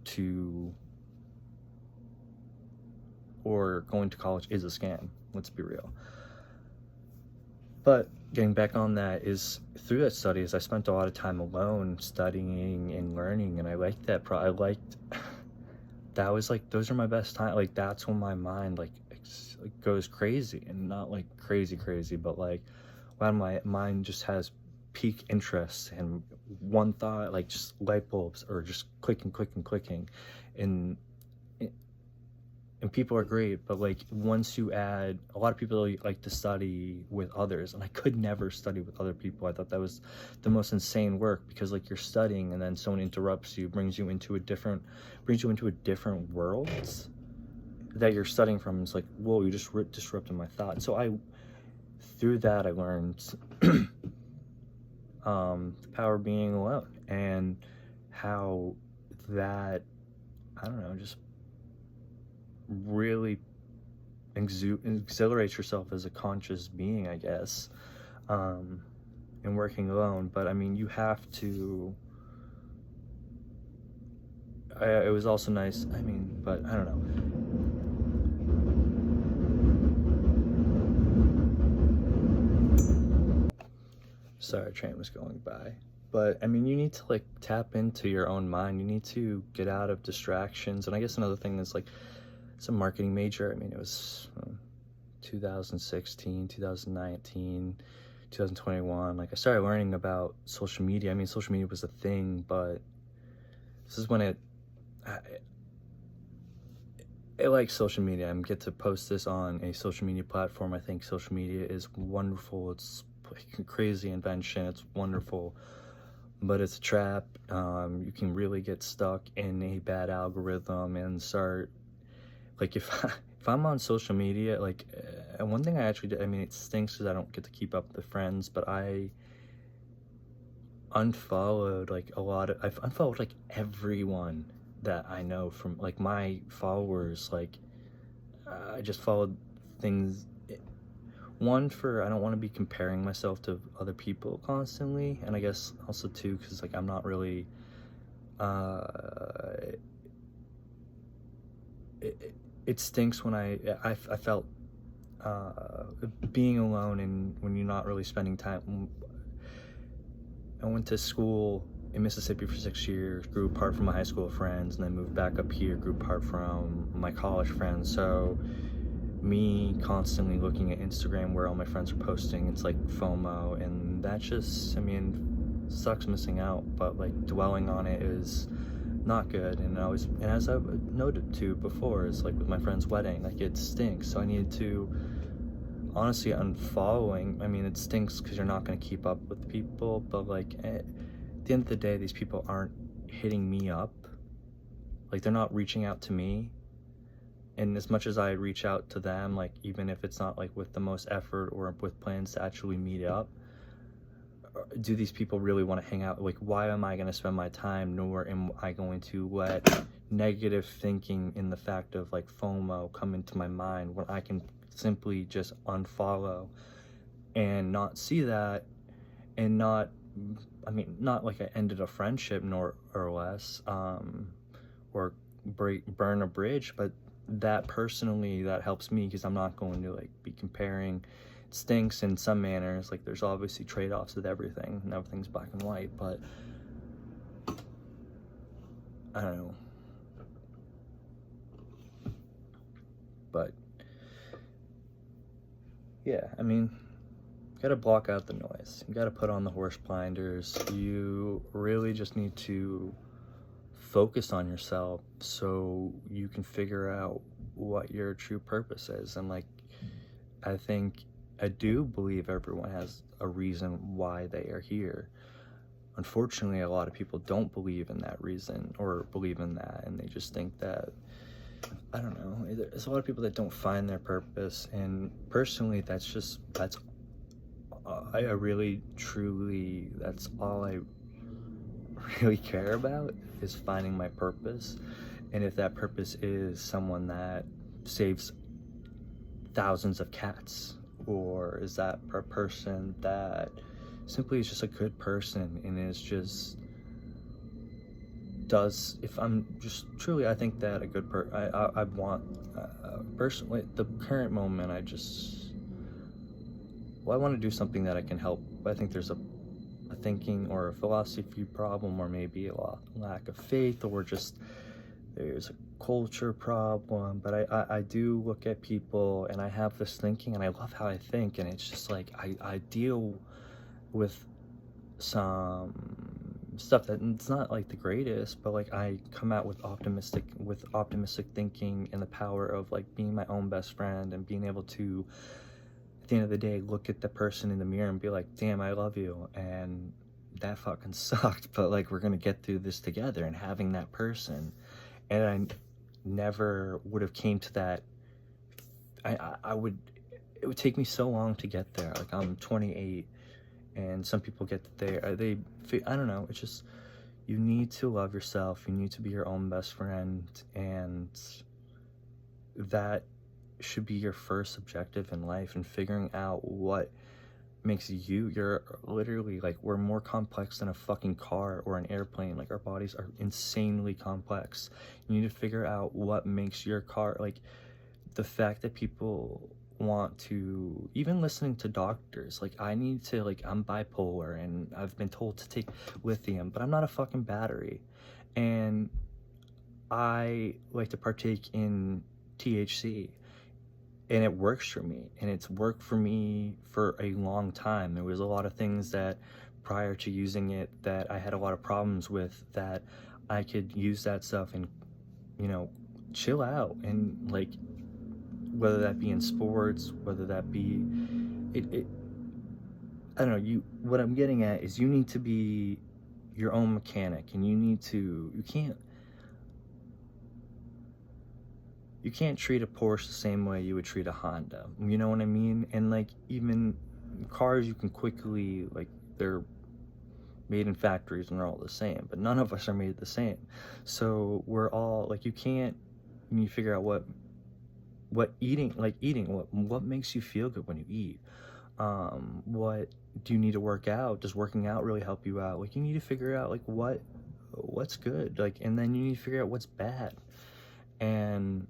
Speaker 1: or going to college is a scam, let's be real. But getting back on that, is through that studies, I spent a lot of time alone studying and learning, and I liked that. That was like, those are my best time. Like that's when my mind like goes crazy, and not like crazy, but like when my mind just has peak interest, and one thought, like just light bulbs, or just clicking, and people are great, but like once you add, a lot of people like to study with others, and I could never study with other people. I thought that was the most insane work, because like you're studying, and then someone interrupts you, brings you into a different world that you're studying from. It's like, whoa, you just disrupted my thought. So through that I learned the power of being alone, and how that, I don't know, just really exhilarates yourself as a conscious being, I guess. and working alone. But I mean, you have to. It was also nice. I mean, but I don't know. Sorry, a train was going by. But I mean, you need to like tap into your own mind. You need to get out of distractions. And I guess another thing is like, it's a marketing major. I mean, it was 2016, 2019, 2021. Like, I started learning about social media. I mean, social media was a thing, but this is when I like social media. I get to post this on a social media platform. I think social media is wonderful. It's like a crazy invention. It's wonderful, but it's a trap. You can really get stuck in a bad algorithm and start, like, if I'm on social media, like, and one thing I actually did, I mean, it stinks because I don't get to keep up with the friends, but I've unfollowed like everyone that I know from like my followers. Like, I just followed things. One, for I don't want to be comparing myself to other people constantly, and I guess also too because like I'm not really. It stinks when I felt being alone and when you're not really spending time. I went to school in Mississippi for 6 years, grew apart from my high school friends, and then moved back up here, grew apart from my college friends. So me constantly looking at Instagram where all my friends are posting, it's like FOMO, and that just, I mean, sucks missing out, but like dwelling on it is not good. And as I've noted to before, it's like with my friend's wedding, like it stinks. So I needed to honestly unfollowing. I mean, it stinks because you're not going to keep up with people, but like at the end of the day, these people aren't hitting me up. Like, they're not reaching out to me. And as much as I reach out to them, like, even if it's not like with the most effort or with plans to actually meet up, do these people really want to hang out? Like, why am I going to spend my time, nor am I going to let negative thinking in the fact of like FOMO come into my mind when I can simply just unfollow and not see that, and not, I mean, not like I ended a friendship nor or less, or burn a bridge, but that personally, that helps me because I'm not going to like be comparing. It stinks in some manners, like there's obviously trade-offs with everything and everything's black and white, but I don't know. But yeah, I mean, you gotta block out the noise. You gotta put on the horse blinders. You really just need to focus on yourself so you can figure out what your true purpose is. And like, I do believe everyone has a reason why they are here. Unfortunately, a lot of people don't believe in that reason or believe in that, and they just think that, I don't know, there's a lot of people that don't find their purpose. And personally, I really truly, that's all I really care about, is finding my purpose. And if that purpose is someone that saves thousands of cats, or is that a person that simply is just a good person and is just does, if I'm just truly, I think that a good I want, personally, the current moment, I want to do something that I can help. I think there's a thinking or a philosophy problem, or maybe a lack of faith, or just there's a culture problem. But I do look at people and I have this thinking, and I love how I think, and it's just like I deal with some stuff that it's not like the greatest, but like I come out with optimistic thinking, and the power of like being my own best friend and being able to, at the end of the day, look at the person in the mirror and be like, damn, I love you, and that fucking sucked, but like we're gonna get through this together. And having that person, and I never would have came to that. I would, it would take me so long to get there. Like, I'm 28, and some people get there, I don't know, it's just, you need to love yourself, you need to be your own best friend, and that should be your first objective in life. And figuring out what makes you, you're literally like, we're more complex than a fucking car or an airplane. Like, our bodies are insanely complex. You need to figure out what makes your car, like, the fact that people want to, even listening to doctors, like, I need to, like, I'm bipolar and I've been told to take lithium, but I'm not a fucking battery. And I like to partake in THC, and it works for me, and it's worked for me for a long time. There was a lot of things that prior to using it that I had a lot of problems with, that I could use that stuff and, you know, chill out. And like, whether that be in sports, whether that be it I don't know, what I'm getting at is, you need to be your own mechanic, and you can't treat a Porsche the same way you would treat a Honda. You know what I mean? And like, even cars, you can quickly, like, they're made in factories and they're all the same, but none of us are made the same. So we're all like, you need to figure out what eating, what makes you feel good when you eat. What do you need to work out? Does working out really help you out? Like, you need to figure out like what's good, like, and then you need to figure out what's bad. And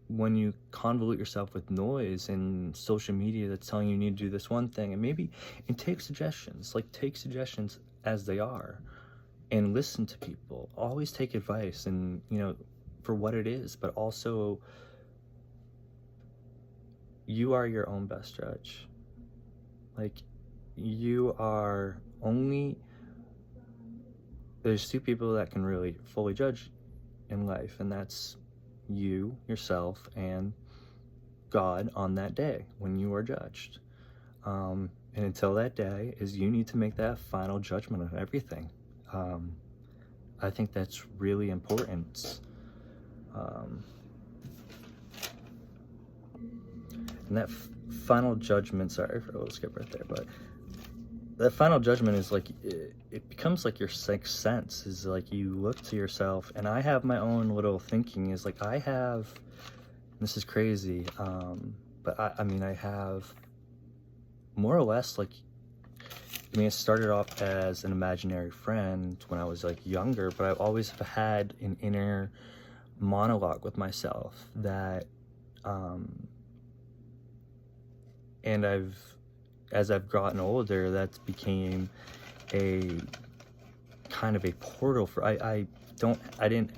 Speaker 1: when you convolute yourself with noise and social media that's telling you need to do this one thing, and take suggestions as they are, and listen to people. Always take advice, and, you know, for what it is, but also, you are your own best judge. Like, there's two people that can really fully judge in life, and that's you, yourself, and God on that day when you are judged. And until that day, you need to make that final judgment of everything. I think that's really important. And that final judgment, sorry for a little skip right there, but that final judgment is like, it becomes like your sixth sense. Is like, you look to yourself, and I have my own little thinking, is like, this is crazy, but I have more or less, like, it started off as an imaginary friend when I was like younger, but I've always had an inner monologue with myself that, and as I've gotten older, that's became a kind of a portal for, I didn't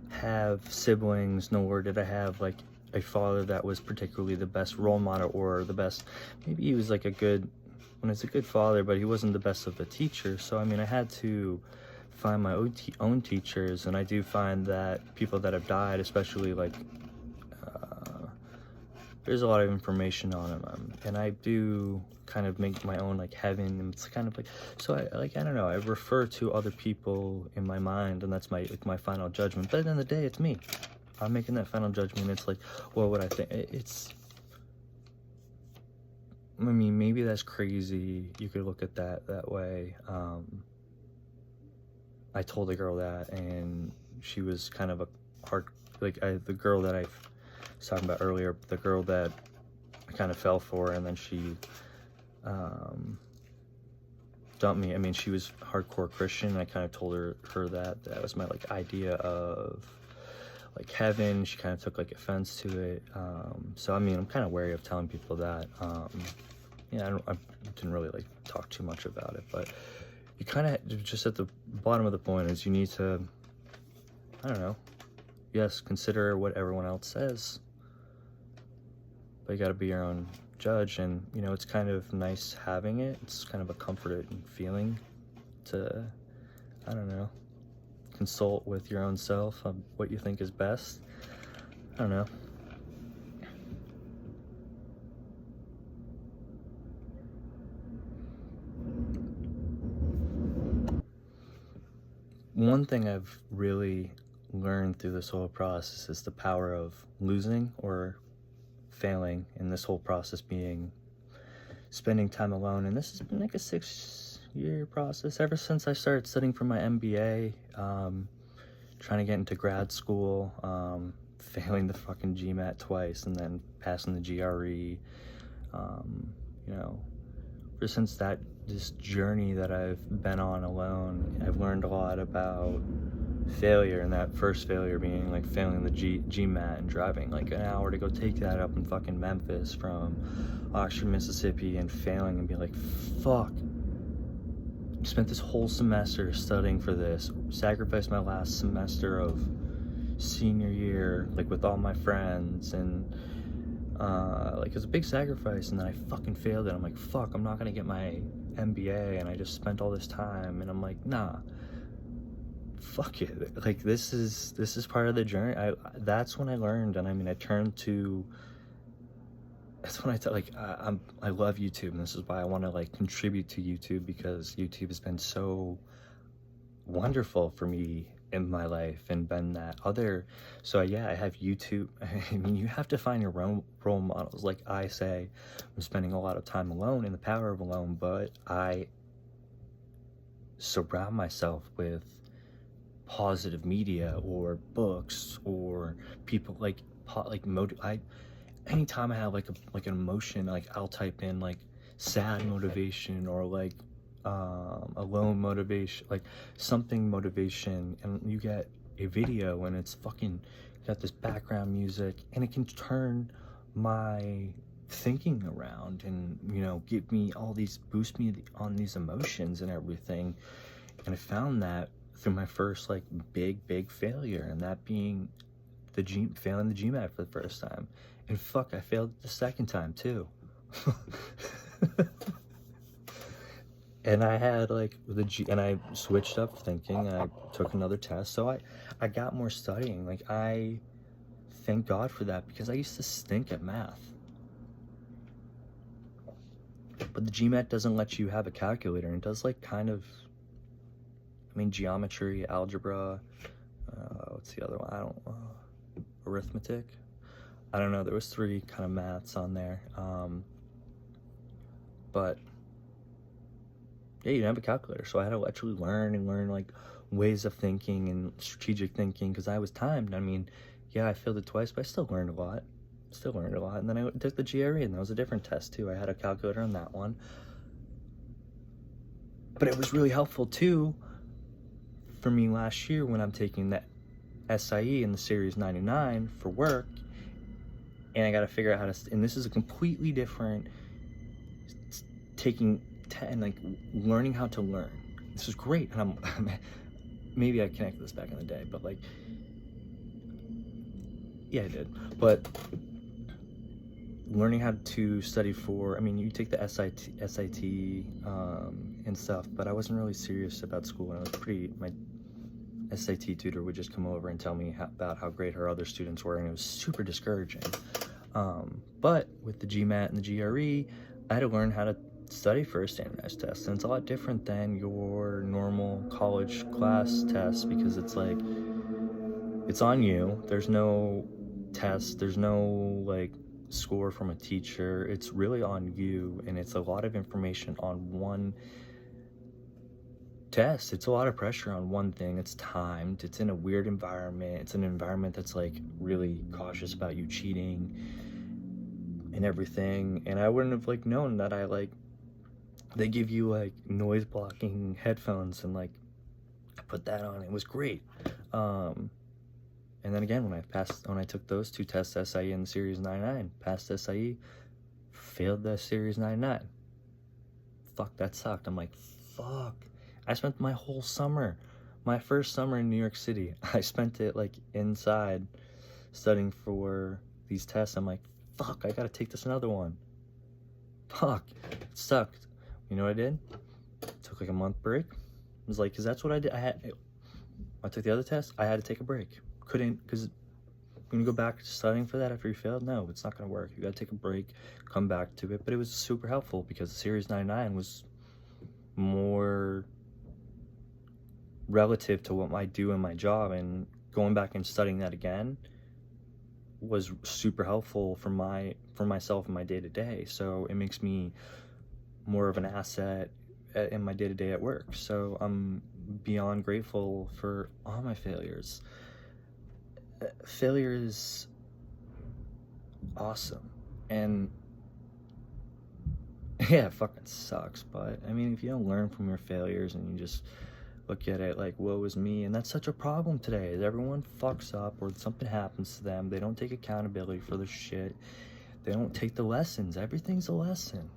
Speaker 1: have siblings, nor did I have like a father that was particularly the best role model, or the best, maybe he was like a good father, but he wasn't the best of the teachers. So I had to find my own teachers, and I do find that people that have died, especially like, there's a lot of information on them, and I do kind of make my own like heaven, and it's kind of like, so I don't know, I refer to other people in my mind, and that's my final judgment. But at the end of the day, it's me. I'm making that final judgment. It's like, well, what I think, maybe that's crazy. You could look at that way. I told a girl that, and she was kind of a hard, like, the girl that I was talking about earlier, the girl that I kind of fell for, and then she dumped me. She was hardcore Christian, and I kind of told her that was my like idea of like heaven. She kind of took like offense to it. So I'm kind of wary of telling people that. I didn't really like talk too much about it, but you kind of just at the bottom of the point is, you need to, I don't know, yes, consider what everyone else says, but you got to be your own judge. And it's kind of nice having it. It's kind of a comforting feeling to, I don't know, consult with your own self on what you think is best. I don't know. One thing I've really learned through this whole process is the power of losing or failing, and this whole process being spending time alone. And this has been like a 6-year process ever since I started studying for my MBA, trying to get into grad school, failing the fucking GMAT twice, and then passing the GRE, you know, ever since this journey that I've been on alone, I've learned a lot about failure, and that first failure being like failing the GMAT and driving like an hour to go take that up in fucking Memphis from Oxford, Mississippi, and failing and be like, fuck, spent this whole semester studying for this, sacrificed my last semester of senior year, like with all my friends, and like it was a big sacrifice, and then I fucking failed it. I'm like, fuck, I'm not gonna get my MBA, and I just spent all this time, and I'm like, nah, fuck it. Like this is part of the journey. That's when I learned, and I mean, I turned to. That's when I love YouTube, and this is why I want to like contribute to YouTube, because YouTube has been so wonderful for me in my life and been that other. So yeah, I have YouTube. I mean, you have to find your own role models. Like I say, I'm spending a lot of time alone in the power of alone, but I surround myself with positive media or books or people anytime I have like an emotion, like I'll type in like sad motivation or like alone motivation, like something motivation, and you get a video and it's fucking got this background music, and it can turn my thinking around and, you know, give me all these, boost me on these emotions and everything. And I found that through my first like big failure, and that being failing the GMAT for the first time. And fuck, I failed the second time too. And I had like and I switched up thinking. I took another test, so I got more studying. Like I thank God for that, because I used to stink at math. But the GMAT doesn't let you have a calculator, and it does like kind of, I mean, geometry, algebra, what's the other one? I don't arithmetic. I don't know. There was 3 kind of maths on there. But yeah, you didn't have a calculator, so I had to actually learn like ways of thinking and strategic thinking, because I was timed. I mean, yeah, I failed it twice, but I still learned a lot. And then I took the GRE, and that was a different test too. I had a calculator on that one, but it was really helpful too for me last year when I'm taking that SIE in the Series 99 for work, and I got to figure out how to. And this is a completely different taking and like learning how to learn. This is great, and I'm maybe I connected this back in the day, but like, yeah, I did. But learning how to study for, I mean, you take the SIT and stuff, but I wasn't really serious about school, and I was my SAT tutor would just come over and tell me about how great her other students were, and it was super discouraging. But with the GMAT and the GRE, I had to learn how to study for a standardized test, and it's a lot different than your normal college class test, because it's like, it's on you. There's no test, there's no like score from a teacher. It's really on you, and it's a lot of information on one test. It's a lot of pressure on one thing. It's timed, it's in a weird environment, it's an environment that's like really cautious about you cheating and everything. And I wouldn't have like known that they give you like noise blocking headphones, and like I put that on. It was great. And then again, when I took those 2 tests, SIE and the Series 99, passed SIE, failed the Series 99. Fuck, that sucked. I'm like, fuck. I spent my whole summer, my first summer in New York City, I spent it like inside studying for these tests. I'm like, fuck, I gotta take this another one. Fuck, it sucked. You know what I did? Took like a month break. It was like, because that's what I did. I took the other test, I had to take a break. Couldn't, because when you go back to studying for that after you failed, no, it's not going to work. You got to take a break, come back to it. But it was super helpful, because the Series 99 was more relative to what I do in my job, and going back and studying that again was super helpful for myself in my day-to-day. So it makes me more of an asset in my day-to-day at work. So I'm beyond grateful for all my failures. Failure is awesome, and Yeah, it fucking sucks. But I mean, if you don't learn from your failures and you just look at it like, woe is me, and that's such a problem today, is everyone fucks up or something happens to them. They don't take accountability for the shit. They don't take the lessons. Everything's a lesson.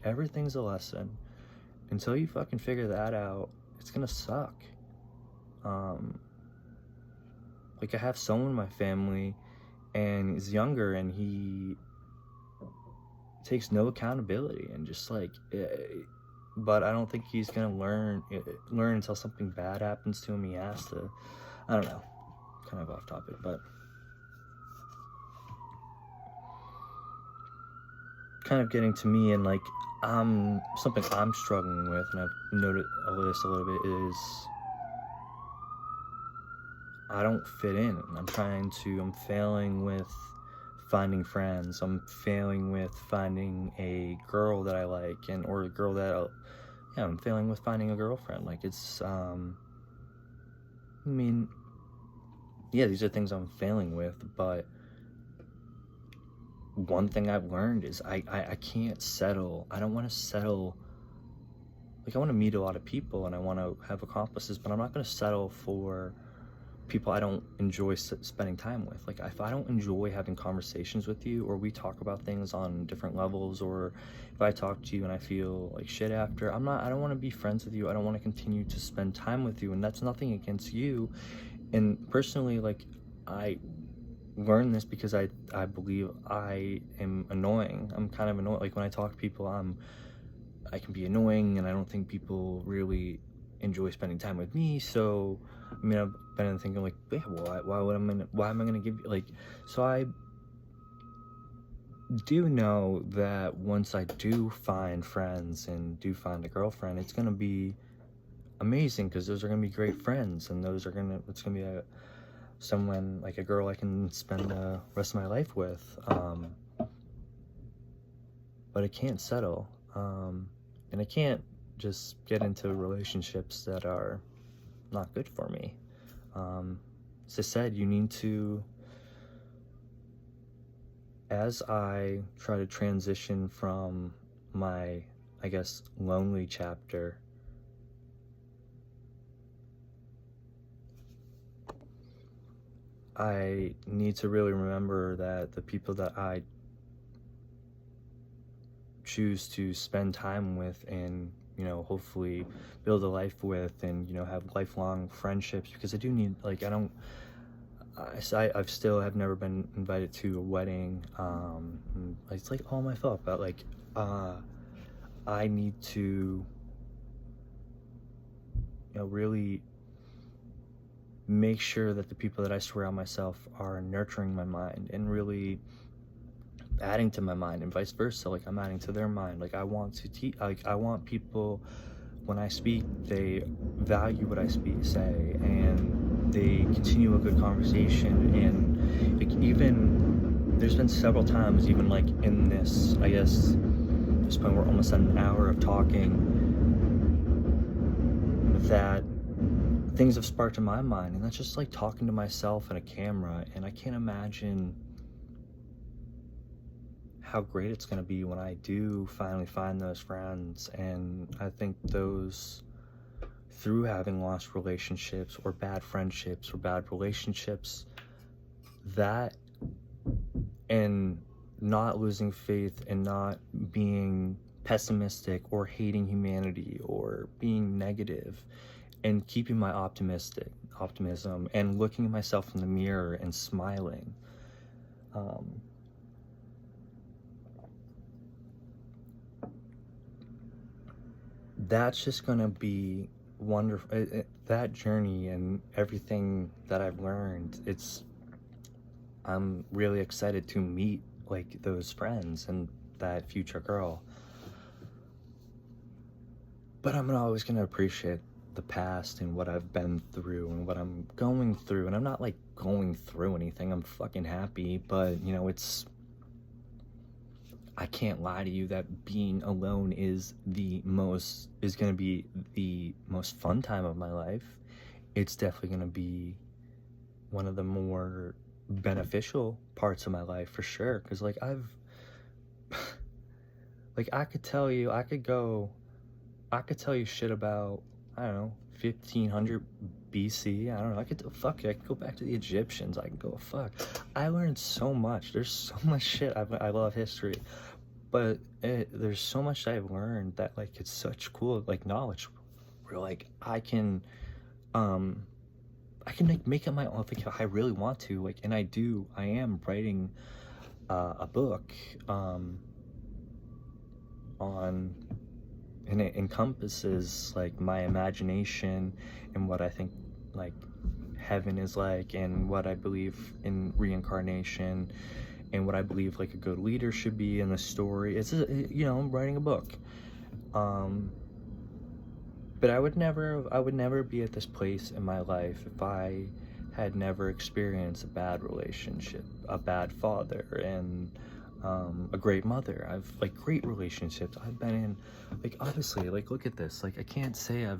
Speaker 1: Everything's a lesson. Until you fucking figure that out, it's gonna suck. Um, like I have someone in my family and he's younger and he takes no accountability and just like but I don't think he's gonna learn until something bad happens to him. He has to, I don't know, kind of off topic, but kind of getting to me, and like something I'm struggling with, and I've noticed this a little bit, is I don't fit in. I'm failing with finding friends. I'm failing with finding a girl that I like, or a girl yeah, I'm failing with finding a girlfriend. Like it's, I mean, yeah, these are things I'm failing with, but one thing I've learned is I can't settle. I don't want to settle. Like I want to meet a lot of people and I want to have accomplices, but I'm not going to settle for people I don't enjoy spending time with. Like if I don't enjoy having conversations with you, or we talk about things on different levels, or if I talk to you and I feel like shit after, I don't want to be friends with you. I don't want to continue to spend time with you. And that's nothing against you. And personally, like I learned this because I believe I am annoying. I'm kind of annoying. Like when I talk to people, I can be annoying, and I don't think people really enjoy spending time with me. So I mean, I've been thinking like, yeah, why am I gonna give you, like, so I do know that once I do find friends and do find a girlfriend, it's gonna be amazing, because those are gonna be great friends, and it's gonna be someone, like a girl I can spend the rest of my life with. But I can't settle, and I can't just get into relationships that are not good for me. As I said, you need to, as I try to transition from my, I guess, lonely chapter, I need to really remember that the people that I choose to spend time with and, hopefully build a life with, and, have lifelong friendships, because I do need, like, I've still have never been invited to a wedding. It's like all my fault, but like, I need to, really make sure that the people that I surround myself are nurturing my mind and really adding to my mind, and vice versa. Like I'm adding to their mind. Like I want to teach. Like I want people, when I speak, they value what I say, and they continue a good conversation. And like, even there's been several times, even like in this, I guess, this point we're almost at an hour of talking, that things have sparked in my mind, and that's just like talking to myself in a camera. And I can't imagine how great it's going to be when I do finally find those friends. And I think those, through having lost relationships or bad friendships or bad relationships, that, and not losing faith and not being pessimistic or hating humanity or being negative, and keeping my optimism and looking at myself in the mirror and smiling. That's just gonna be wonderful. That journey and everything that I've learned, I'm really excited to meet like those friends and that future girl. But I'm always gonna appreciate the past and what I've been through and what I'm going through. And I'm not like going through anything. I'm fucking happy, but I can't lie to you that being alone is gonna be the most fun time of my life. It's definitely gonna be one of the more beneficial parts of my life for sure. Cause like Like, I could tell you shit about, I don't know, 1500 BC. I don't know. I could go back to the Egyptians. I can go, fuck. I learned so much. There's so much shit. I love history. But there's so much I've learned that, like, it's such cool, like, knowledge where, like, um, I can like make it my own, if I really want to, like, and I am writing a book, on, and it encompasses like my imagination and what I think like heaven is like, and what I believe in reincarnation, and what I believe like a good leader should be in the story. I'm writing a book. um but I would never be at this place in my life if I had never experienced a bad relationship, a bad father, and a great mother. I've like great relationships. I've been in, like, obviously, like, look at this. Like, I can't say I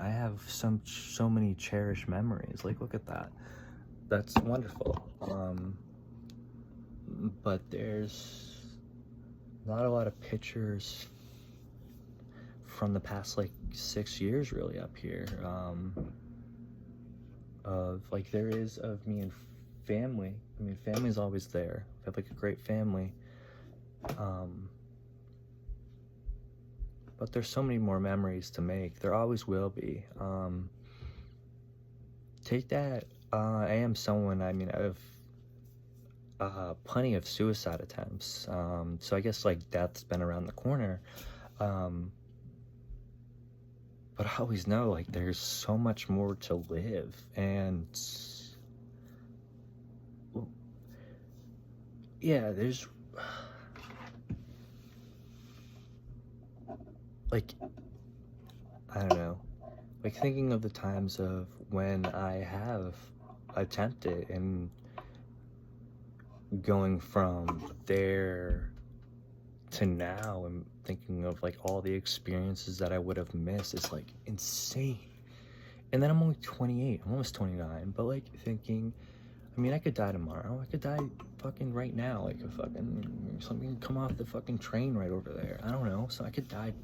Speaker 1: have so many cherished memories. Like, look at that. That's wonderful. But there's not a lot of pictures from the past like 6 years really up here, of like there is of me and family. I mean, family's always there. I have like a great family, but there's so many more memories to make. There always will be. Take that. I am someone, I mean, I've plenty of suicide attempts, so I guess like death's been around the corner. But I always know, like, there's so much more to live. And, well, yeah, there's, like, I don't know. Like, thinking of the times of when I have attempted, and going from there to now, and thinking of like all the experiences that I would have missed is like insane. And then I'm only 28, I'm almost 29, but like thinking, I mean, I could die tomorrow. I could die fucking right now, like a fucking something come off the fucking train right over there. I don't know. So I could die,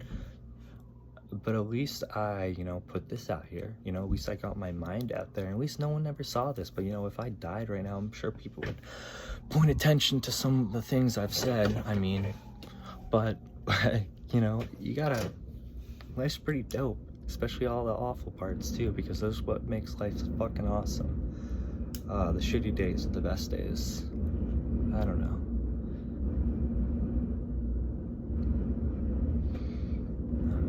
Speaker 1: but at least I, put this out here. At least I got my mind out there. And at least no one ever saw this. But if I died right now, I'm sure people would point attention to some of the things I've said. I mean, but you gotta, life's pretty dope, especially all the awful parts too, because those what makes life fucking awesome. The shitty days are the best days. I don't know.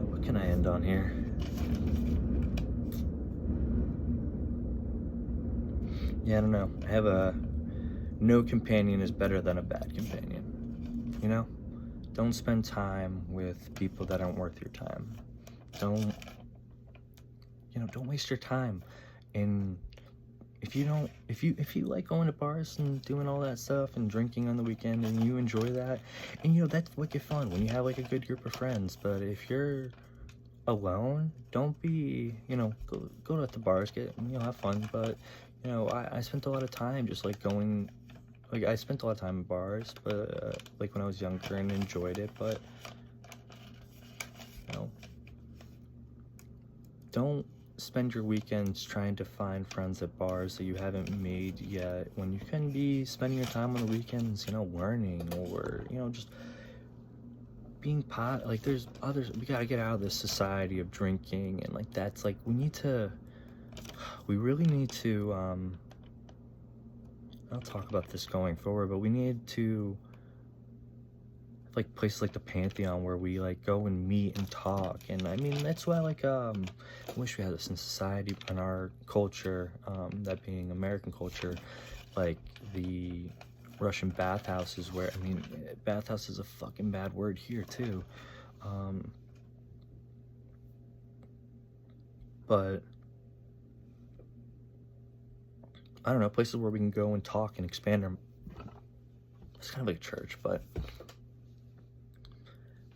Speaker 1: What can I end on here? Yeah, I don't know. I have a no companion is better than a bad companion. Don't spend time with people that aren't worth your time. Don't waste your time. And if you like going to bars and doing all that stuff and drinking on the weekend, and you enjoy that, and that's wicked fun when you have like a good group of friends. But if you're alone, don't be, go to the bars, get, have fun. But I spent a lot of time just like going. Like, I spent a lot of time in bars, but, like, when I was younger, and enjoyed it, but, don't spend your weekends trying to find friends at bars that you haven't made yet, when you can be spending your time on the weekends, learning, or, just being like, there's others. We gotta get out of this society of drinking, and, like, that's, like, we really need to, I'll talk about this going forward, but we need to have, like, places like the Pantheon where we like go and meet and talk. And I mean, that's why, like, I wish we had this in society, in our culture, that being American culture, like the Russian bathhouses, where, I mean, bathhouse is a fucking bad word here too, but I don't know, places where we can go and talk and expand our, it's kind of like church. But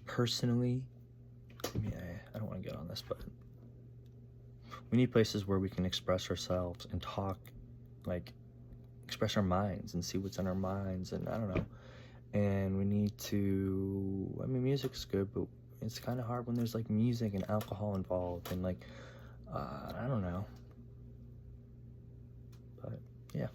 Speaker 1: personally, I mean, I don't want to get on this, but we need places where we can express ourselves and talk, like, express our minds and see what's in our minds, and I don't know. and we need to, I mean, music's good, but it's kind of hard when there's like music and alcohol involved, and like I don't know, but yeah.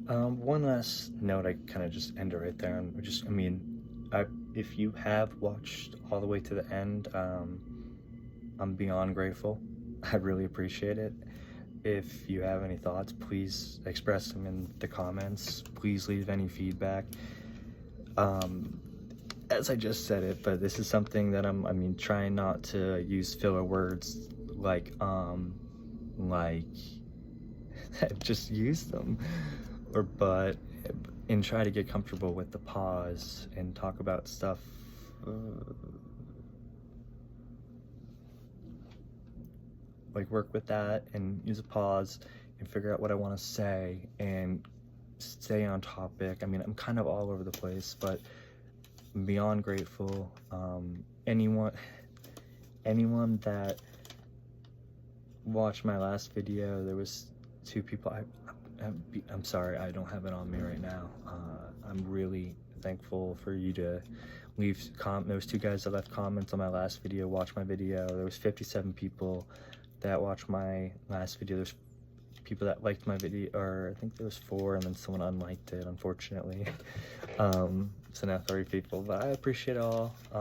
Speaker 1: One last note, I kind of just end it right there, and just, I mean, if you have watched all the way to the end, I'm beyond grateful. I really appreciate it. If you have any thoughts, please express them in the comments. Please leave any feedback. As I just said it, but this is something that I mean, trying not to use filler words like just use them, or but, and try to get comfortable with the pause and talk about stuff like work with that and use a pause and figure out what I want to say and stay on topic. I mean, I'm kind of all over the place, but I'm beyond grateful. Anyone that watched my last video, there was 2 people. I'm sorry, I don't have it on me right now. I'm really thankful for you to leave those 2 guys that left comments on my last video, watch my video. There was 57 people that watched my last video. There's people that liked my video, or I think there was 4, and then someone unliked it, unfortunately. So now 30 people, but I appreciate it all. I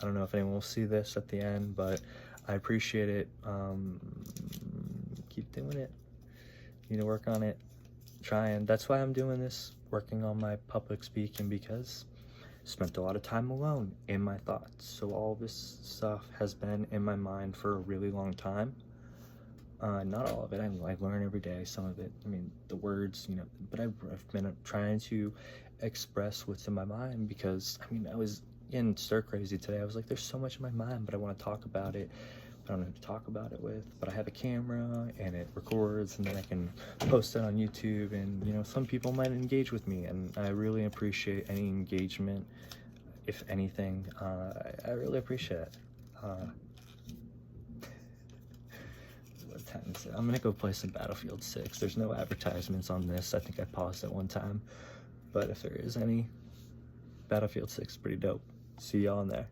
Speaker 1: don't know if anyone will see this at the end, but I appreciate it. Keep doing it. Need to work on it. Trying. That's why I'm doing this, working on my public speaking, because I spent a lot of time alone in my thoughts. So all this stuff has been in my mind for a really long time. Not all of it. I learn every day. Some of it, I mean, the words, you know, but I've been trying to express what's in my mind, because, I mean, I was in stir crazy today. I was like, there's so much in my mind, but I want to talk about it. I don't know who to talk about it with, but I have a camera and it records, and then I can post it on YouTube, and, you know, some people might engage with me, and I really appreciate any engagement. If anything, I really appreciate it. What time is it? I'm gonna go play some Battlefield 6. There's no advertisements on this. I think I paused it one time, but if there is any, Battlefield 6 is pretty dope. See y'all in there.